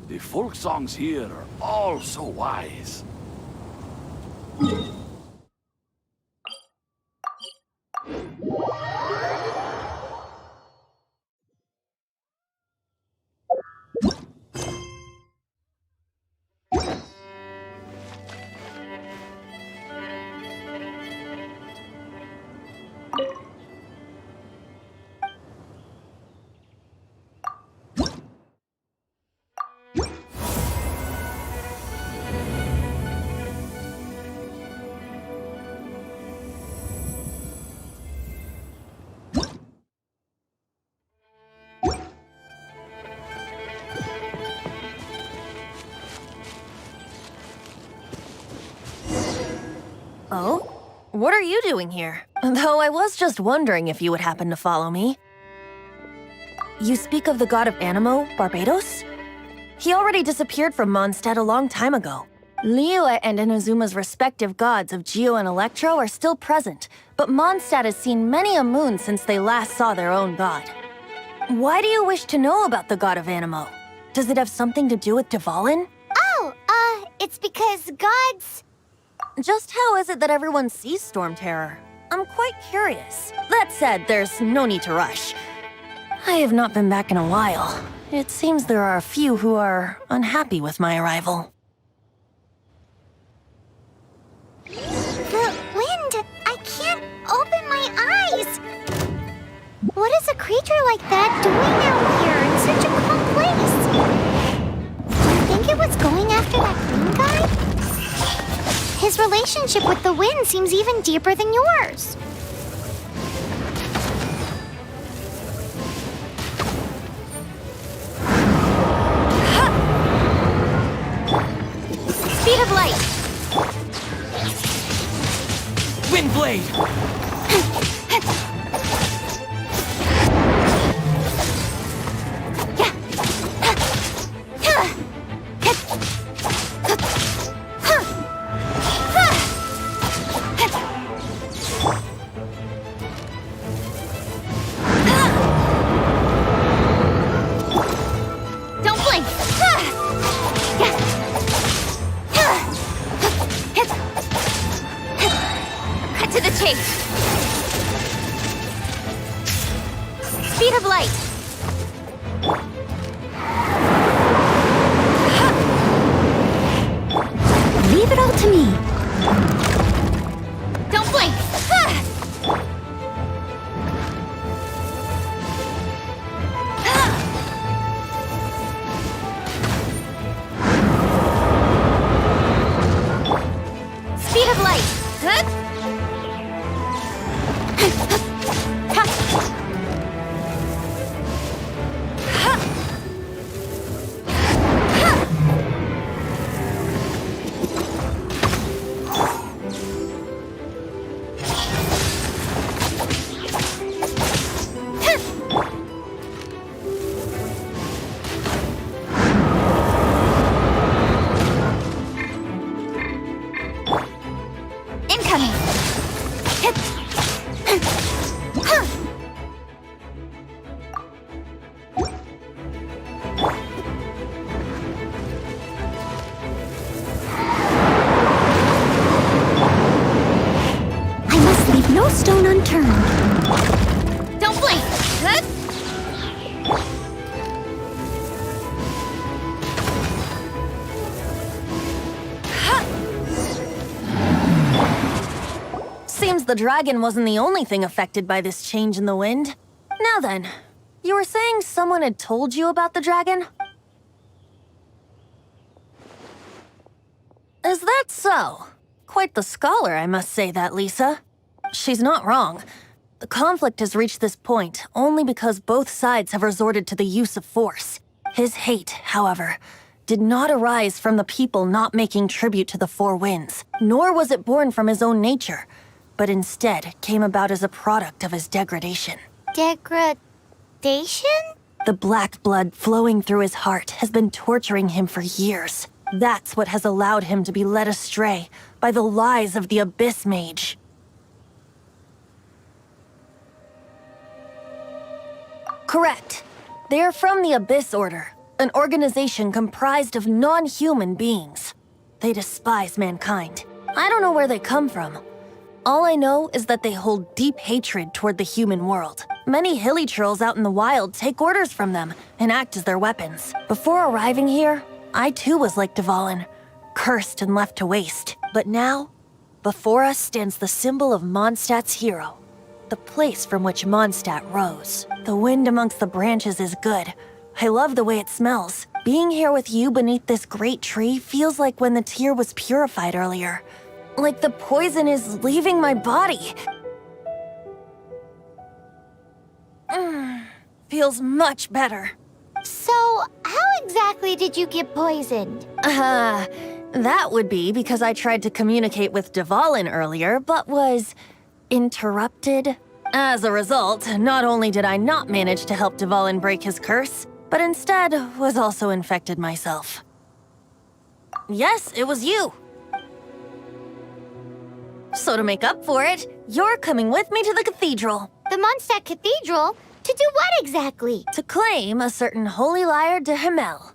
The folk songs here are all so wise. Oh? What are you doing here? Though I was just wondering if you would happen to follow me. You speak of the god of Animo, Barbados? He already disappeared from Mondstadt a long time ago. Liyue and Inazuma's respective gods of Geo and Electro are still present, but Mondstadt has seen many a moon since they last saw their own god. Why do you wish to know about the god of Animo? Does it have something to do with Dvalin? Oh, it's because gods... Just how is it that everyone sees Storm Terror? I'm quite curious. That said, there's no need to rush. I have not been back in a while. It seems there are a few who are unhappy with my arrival. The wind! I can't open my eyes! What is a creature like that doing out here in such a calm place? Do you think it was going after that green guy? His relationship with the wind seems even deeper than yours. Speed of light! Windblade! Speed of light! Leave it all to me. Don't blink! Speed of light! Incoming! I must leave no stone unturned. Don't blink! Seems the dragon wasn't the only thing affected by this change in the wind. Now then, you were saying someone had told you about the dragon? Is that so? Quite the scholar, I must say that, Lisa. She's not wrong. The conflict has reached this point only because both sides have resorted to the use of force. His hate, however, did not arise from the people not making tribute to the Four Winds, nor was it born from his own nature, but instead came about as a product of his degradation. Degradation? The black blood flowing through his heart has been torturing him for years. That's what has allowed him to be led astray by the lies of the Abyss Mage. Correct. They are from the Abyss Order, an organization comprised of non-human beings. They despise mankind. I don't know where they come from. All I know is that they hold deep hatred toward the human world. Many hilly trolls out in the wild take orders from them and act as their weapons. Before arriving here, I too was like Dvalin, cursed and left to waste. But now, before us stands the symbol of Mondstadt's hero, the place from which Mondstadt rose. The wind amongst the branches is good. I love the way it smells. Being here with you beneath this great tree feels like when the tear was purified earlier. Like the poison is leaving my body. Feels much better. So, how exactly did you get poisoned? That would be because I tried to communicate with Dvalin earlier, but was interrupted. As a result, not only did I not manage to help Dvalin break his curse, but instead was also infected myself. Yes, it was you. So to make up for it, you're coming with me to the cathedral. The Mondstadt Cathedral? To do what exactly? To claim a certain holy lyre de Himmel.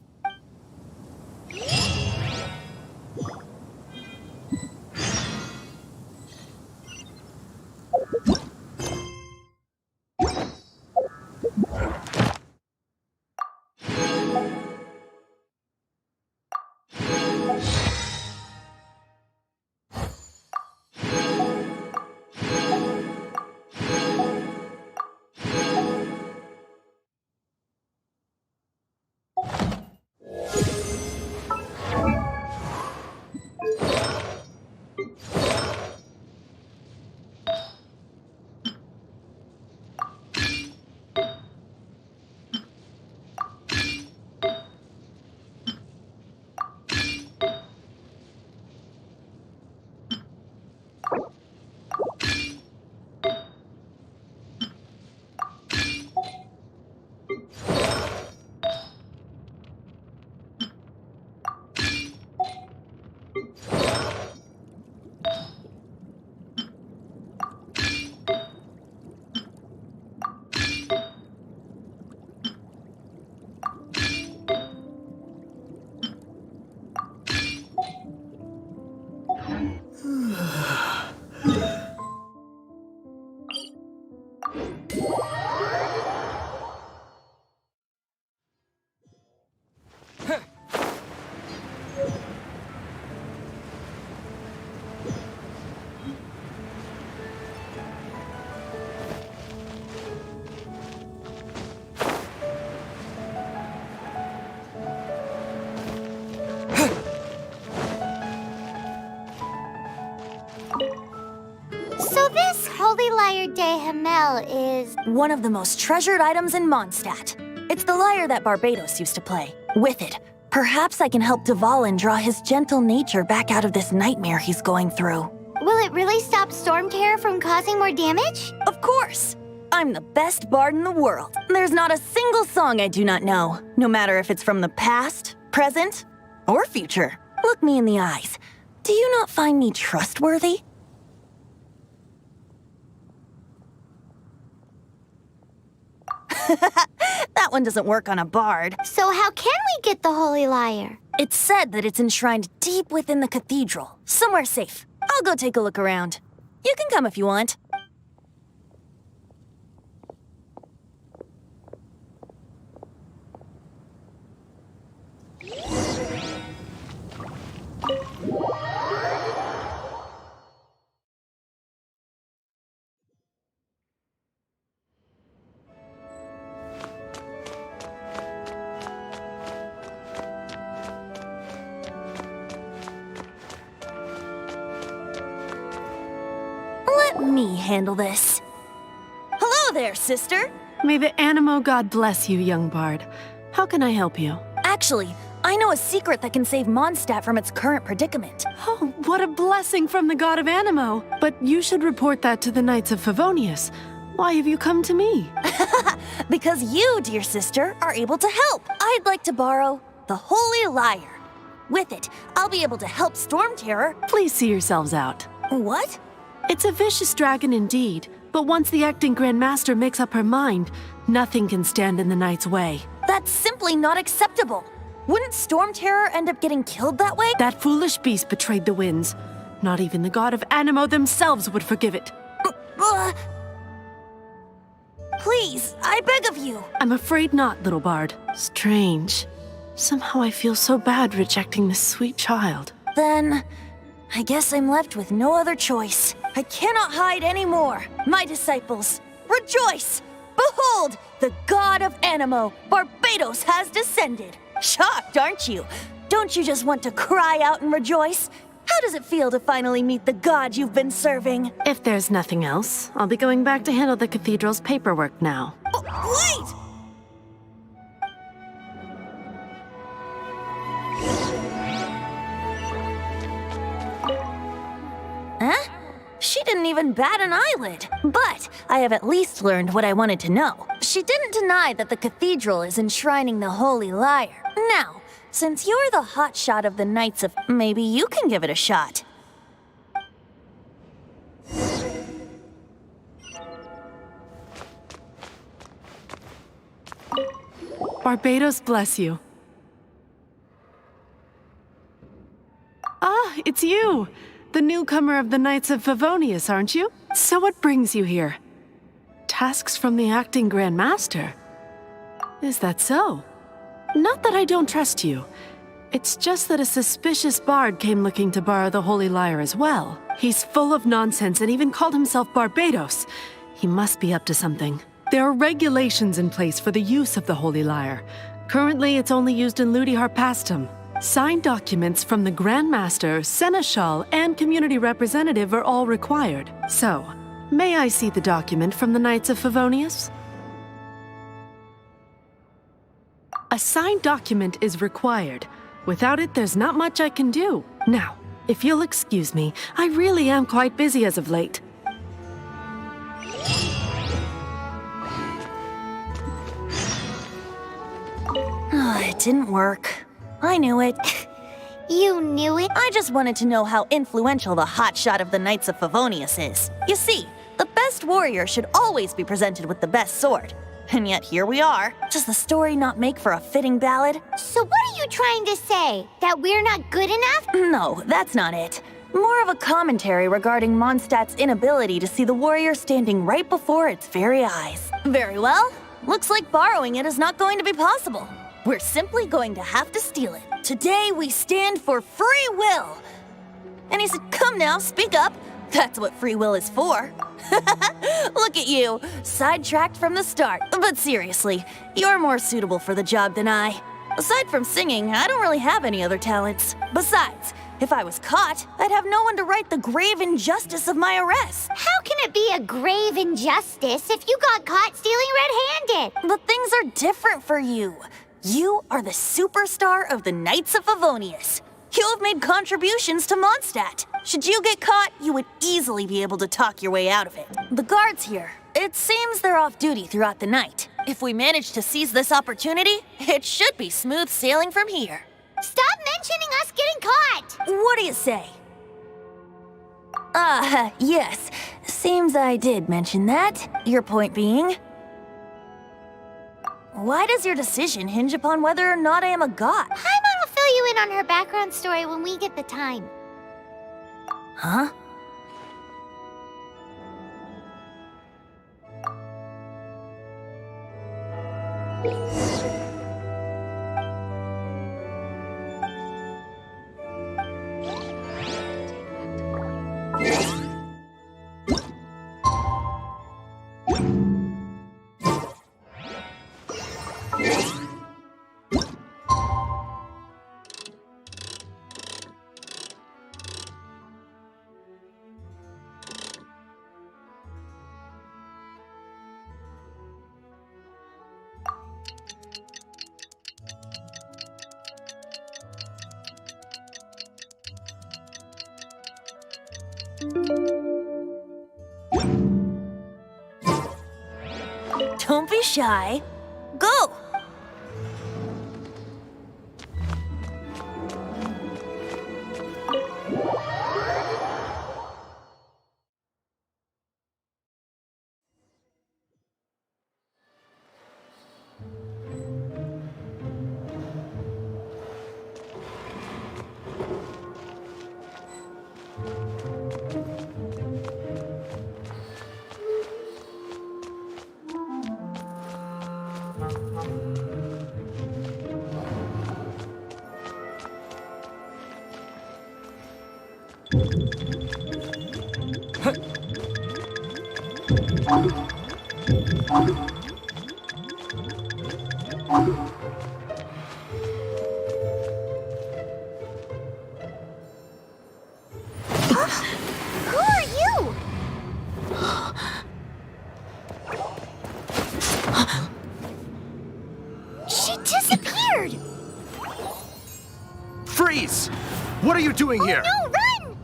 de Hamel is... one of the most treasured items in Mondstadt. It's the lyre that Barbados used to play. With it, perhaps I can help Dvalin draw his gentle nature back out of this nightmare he's going through. Will it really stop Storm Terror from causing more damage? Of course! I'm the best bard in the world. There's not a single song I do not know, no matter if it's from the past, present, or future. Look me in the eyes. Do you not find me trustworthy? That one doesn't work on a bard. So how can we get the Holy Lyre? It's said that it's enshrined deep within the cathedral, somewhere safe. I'll go take a look around. You can come if you want. Let me handle this. Hello there, sister. May the Animo God bless you, young bard. How can I help you? Actually, I know a secret that can save Mondstadt from its current predicament. Oh, what a blessing from the god of Animo! But you should report that to the Knights of Favonius. Why have you come to me? Because you, dear sister, are able to help. I'd like to borrow the Holy Lyre. With it, I'll be able to help Storm Terror. Please see yourselves out. What? It's a vicious dragon indeed, but once the acting Grand Master makes up her mind, nothing can stand in the Knight's way. That's simply not acceptable. Wouldn't Storm Terror end up getting killed that way? That foolish beast betrayed the winds. Not even the god of Animo themselves would forgive it. Please, I beg of you. I'm afraid not, little bard. Strange. Somehow I feel so bad rejecting this sweet child. Then, I guess I'm left with no other choice. I cannot hide anymore. My disciples, rejoice! Behold, the god of Animo, Barbados, has descended. Shocked, aren't you? Don't you just want to cry out and rejoice? How does it feel to finally meet the god you've been serving? If there's nothing else, I'll be going back to handle the cathedral's paperwork now. Wait! Huh? She didn't even bat an eyelid. But I have at least learned what I wanted to know. She didn't deny that the cathedral is enshrining the Holy Lyre. Now, since you're the hotshot of the Knights of... maybe you can give it a shot. Barbados bless you. Ah, it's you! The newcomer of the Knights of Favonius, aren't you? So what brings you here? Tasks from the acting Grand Master? Is that so? Not that I don't trust you. It's just that a suspicious bard came looking to borrow the Holy Lyre as well. He's full of nonsense and even called himself Barbados. He must be up to something. There are regulations in place for the use of the Holy Lyre. Currently, it's only used in Ludi Harpastum. Signed documents from the Grand Master, Seneschal, and community representative are all required. So, may I see the document from the Knights of Favonius? A signed document is required. Without it, there's not much I can do. Now, if you'll excuse me, I really am quite busy as of late. It didn't work. I knew it. You knew it? I just wanted to know how influential the hotshot of the Knights of Favonius is. You see, the best warrior should always be presented with the best sword. And yet here we are. Does the story not make for a fitting ballad? So what are you trying to say? That we're not good enough? No, that's not it. More of a commentary regarding Mondstadt's inability to see the warrior standing right before its very eyes. Very well. Looks like borrowing it is not going to be possible. We're simply going to have to steal it. Today we stand for free will. And he said, come now, speak up. That's what free will is for. Look at you, sidetracked from the start. But seriously, you're more suitable for the job than I. Aside from singing, I don't really have any other talents. Besides, If I was caught, I'd have no one to right the grave injustice of my arrest. How can it be a grave injustice if you got caught stealing red-handed? But things are different for you. You are the superstar of the Knights of Favonius. You have made contributions to Mondstadt. Should you get caught, you would easily be able to talk your way out of it. The guards here, it seems they're off duty throughout the night. If we manage to seize this opportunity, it should be smooth sailing from here. Stop mentioning us getting caught! What do you say? Yes. Seems I did mention that. Your point being? Why does your decision hinge upon whether or not I am a god? Paimon will fill you in on her background story when we get the time. Huh? Don't be shy. Go! Who are you? She disappeared! Freeze! What are you doing here? No, run!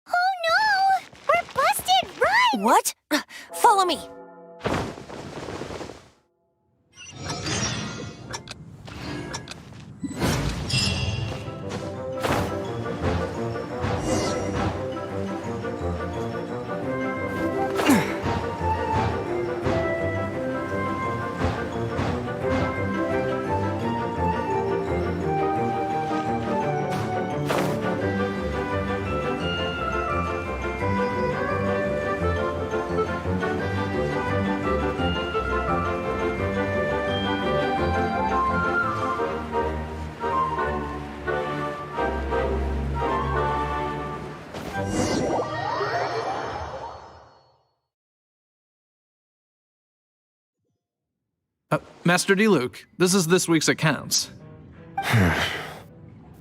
Oh no! We're busted! Run! What? Follow me. Master D-Luke, this is this week's accounts.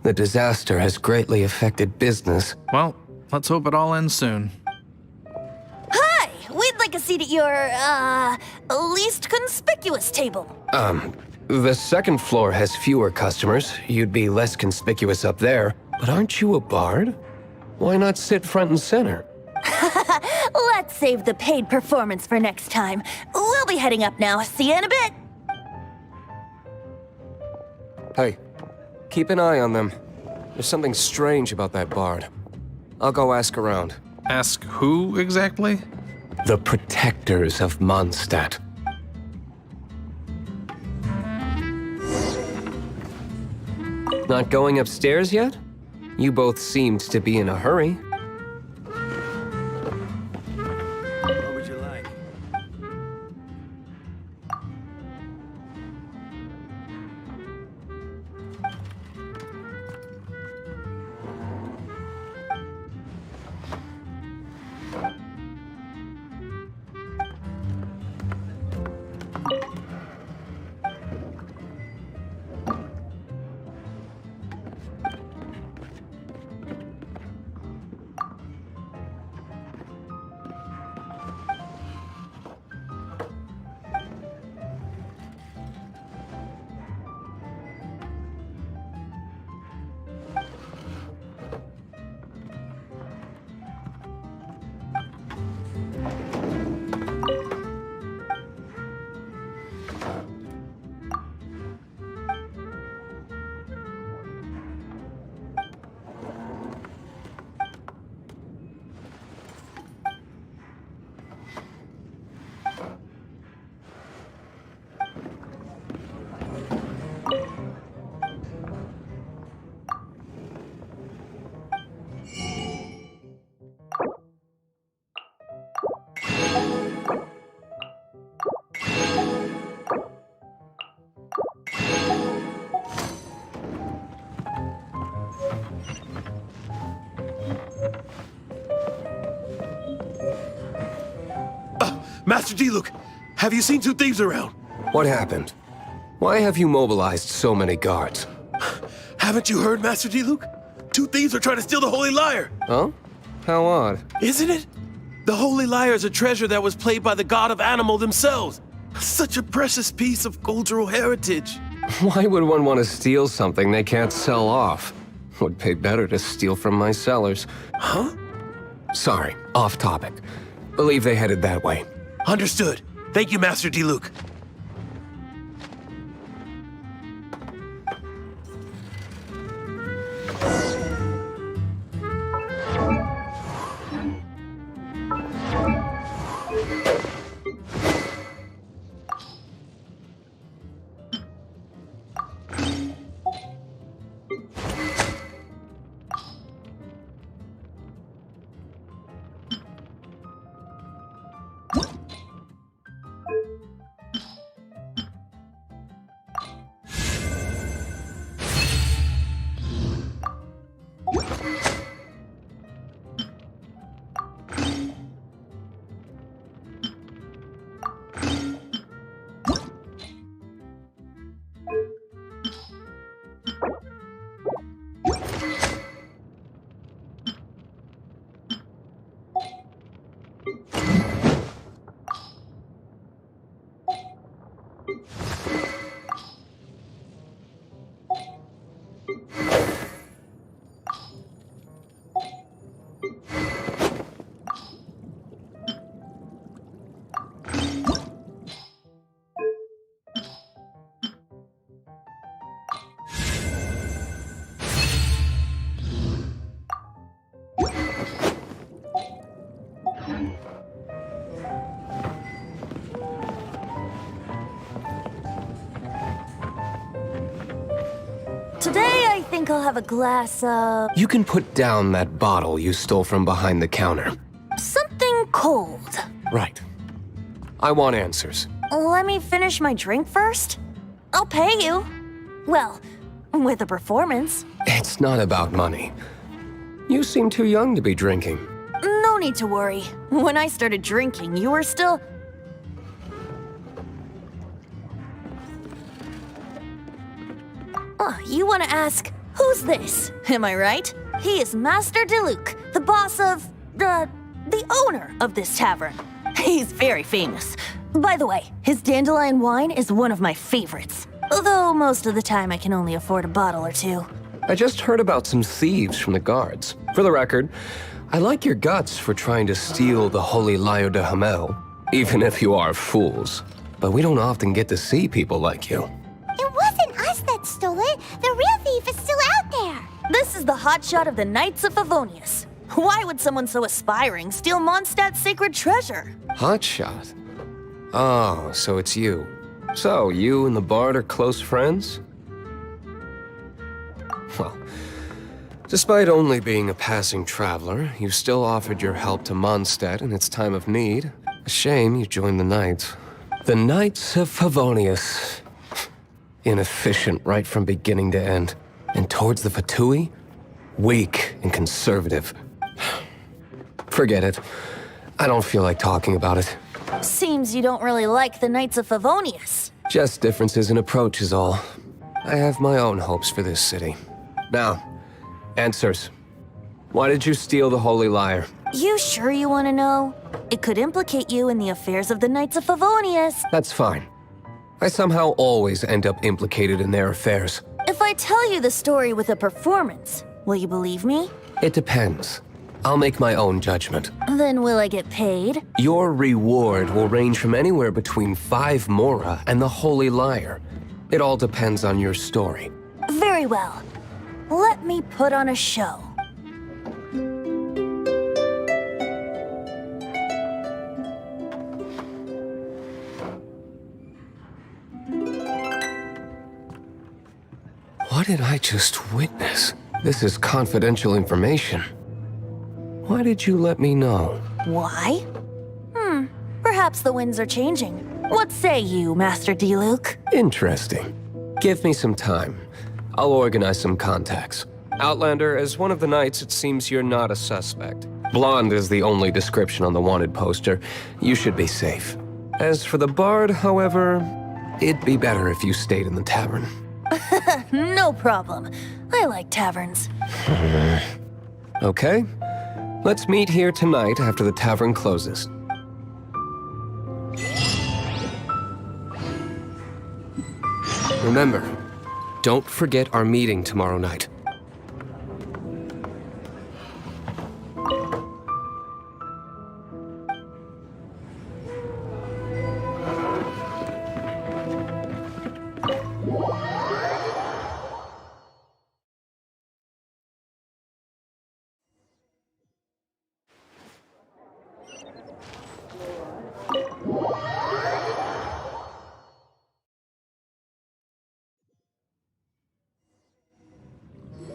The disaster has greatly affected business. Well, let's hope it all ends soon. Hi! We'd like a seat at your, least conspicuous table. The second floor has fewer customers. You'd be less conspicuous up there. But aren't you a bard? Why not sit front and center? Let's save the paid performance for next time. We'll be heading up now. See you in a bit. Hey, keep an eye on them. There's something strange about that bard. I'll go ask around. Ask who exactly? The protectors of Mondstadt. Not going upstairs yet? You both seemed to be in a hurry. What would you like? Master D-Luke, have you seen two thieves around? What happened? Why have you mobilized so many guards? Haven't you heard, Master D-Luke? Two thieves are trying to steal the Holy Lyre. Huh? How odd. Isn't it? The Holy Lyre is a treasure that was played by the god of animal themselves. Such a precious piece of cultural heritage. Why would one want to steal something they can't sell off? Would pay better to steal from my sellers. Huh? Sorry, off topic. Believe they headed that way. Understood. Thank you, Master D-Luke. Today, I think I'll have a glass of... You can put down that bottle you stole from behind the counter. something cold. Right. I want answers. Let me finish my drink first. I'll pay you. Well, with a performance. It's not about money. You seem too young to be drinking. No need to worry. When I started drinking, you were still... Oh, you want to ask, who's this? Am I right? He is Master D-Luke, the boss of... the owner of this tavern. He's very famous. By the way, his dandelion wine is one of my favorites. Although most of the time I can only afford a bottle or two. I just heard about some thieves from the guards. For the record, I like your guts for trying to steal the Holy Lyre de Hamel, even if you are fools. But we don't often get to see people like you. It wasn't us that stole it. The real thief is still out there. This is the hotshot of the Knights of Favonius. Why would someone so aspiring steal Mondstadt's sacred treasure? Hotshot? Oh, so it's you. So, you and the Bard are close friends? Well, despite only being a passing traveler, you still offered your help to Mondstadt in its time of need. A shame you joined the Knights. The Knights of Favonius. Inefficient right from beginning to end. And towards the Fatui, weak and conservative. Forget it. I don't feel like talking about it. Seems you don't really like the Knights of Favonius. Just differences in approach is all. I have my own hopes for this city. Now, answers. Why did you steal the Holy Lyre? You sure you want to know? It could implicate you in the affairs of the Knights of Favonius. That's fine. I somehow always end up implicated in their affairs. If I tell you the story with a performance, will you believe me? It depends. I'll make my own judgment. Then will I get paid? Your reward will range from anywhere between 5 mora and the Holy Lyre. It all depends on your story. Very well. Let me put on a show. What did I just witness? This is confidential information. Why did you let me know? Why? Perhaps the winds are changing. What say you, Master D-Luke? Interesting. Give me some time. I'll organize some contacts. Outlander, as one of the Knights, it seems you're not a suspect. Blonde is the only description on the wanted poster. You should be safe. As for the bard, however, it'd be better if you stayed in the tavern. No problem. I like taverns. Okay. Let's meet here tonight after the tavern closes. Remember, don't forget our meeting tomorrow night.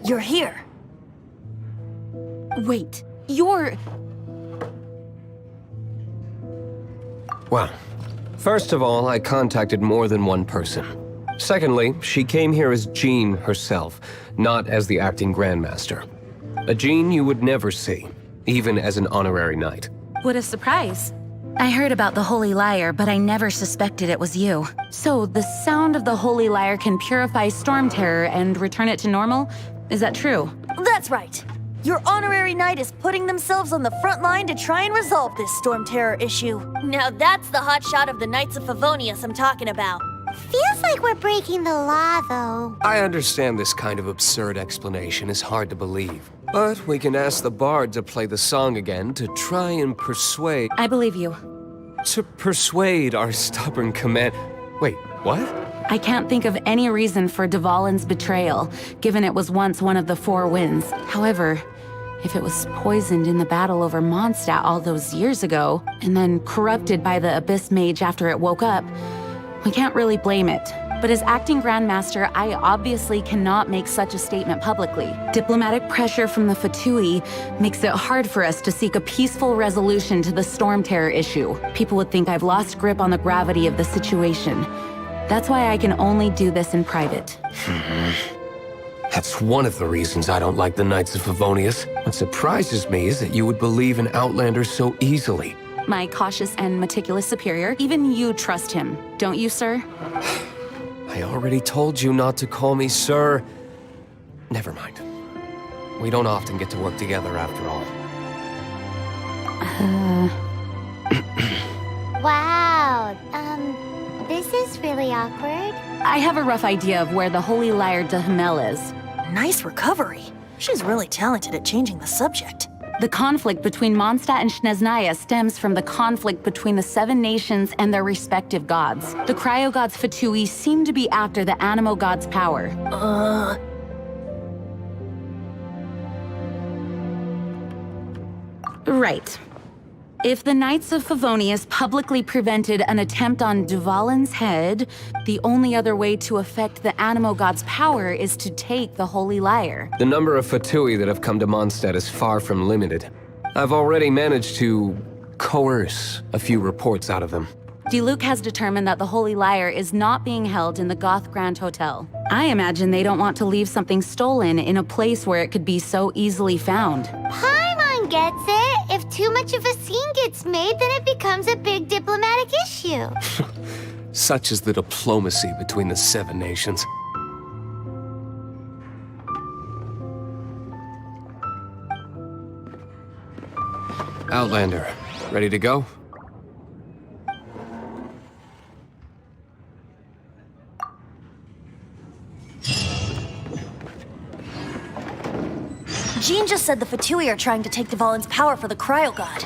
You're here. Wait, you're... Well, first of all, I contacted more than one person. Secondly, she came here as Jean herself, not as the acting Grandmaster. A Jean you would never see, even as an honorary knight. What a surprise. I heard about the Holy Lyre, but I never suspected it was you. So, the sound of the Holy Lyre can purify Storm Terror and return it to normal? Is that true? That's right. Your honorary knight is putting themselves on the front line to try and resolve this Storm Terror issue. Now that's the hot shot of the Knights of Favonius I'm talking about. Feels like we're breaking the law, though. I understand this kind of absurd explanation is hard to believe. But we can ask the bard to play the song again to try and persuade... I believe you. To persuade our stubborn command... Wait, what? I can't think of any reason for Dvalin's betrayal, given it was once one of the Four Winds. However, if it was poisoned in the battle over Mondstadt all those years ago, and then corrupted by the Abyss Mage after it woke up, we can't really blame it. But as acting Grandmaster, I obviously cannot make such a statement publicly. Diplomatic pressure from the Fatui makes it hard for us to seek a peaceful resolution to the Storm Terror issue. People would think I've lost grip on the gravity of the situation. That's why I can only do this in private. That's one of the reasons I don't like the Knights of Favonius. What surprises me is that you would believe in Outlanders so easily. My cautious and meticulous superior, even you trust him, don't you, sir? I already told you not to call me sir. Never mind. We don't often get to work together after all. Wow, this is really awkward. I have a rough idea of where the Holy Lyre de Himmel is. Nice recovery. She's really talented at changing the subject. The conflict between Mondstadt and Snezhnaya stems from the conflict between the Seven Nations and their respective gods. The cryo-gods Fatui seem to be after the Animo god's power. Right. If the Knights of Favonius publicly prevented an attempt on Dvalin's head, the only other way to affect the Animo god's power is to take the Holy Lyre. The number of Fatui that have come to Mondstadt is far from limited. I've already managed to coerce a few reports out of them. Diluc has determined that the Holy Lyre is not being held in the Goth Grand Hotel. I imagine they don't want to leave something stolen in a place where it could be so easily found. Paimon gets it. If too much of a scene gets made, then it becomes a big diplomatic issue. Such is the diplomacy between the Seven Nations. Outlander, ready to go? Jean just said the Fatui are trying to take Dvalin's power for the Cryo God.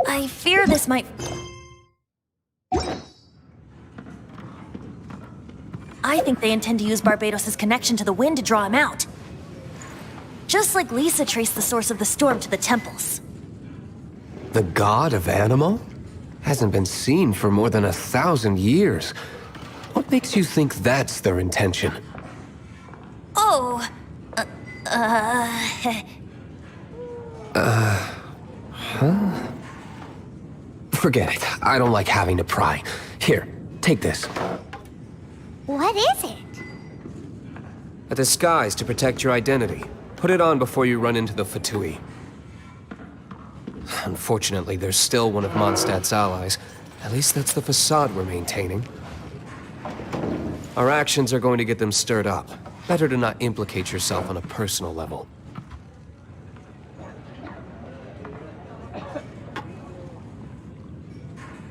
I fear this might... I think they intend to use Barbados' connection to the wind to draw him out. Just like Lisa traced the source of the storm to the temples. The god of Animo? Hasn't been seen for more than 1,000 years. What makes you think that's their intention? Oh... Huh? Forget it. I don't like having to pry. Here, take this. What is it? A disguise to protect your identity. Put it on before you run into the Fatui. Unfortunately, there's still one of Mondstadt's allies. At least that's the facade we're maintaining. Our actions are going to get them stirred up. Better to not implicate yourself on a personal level.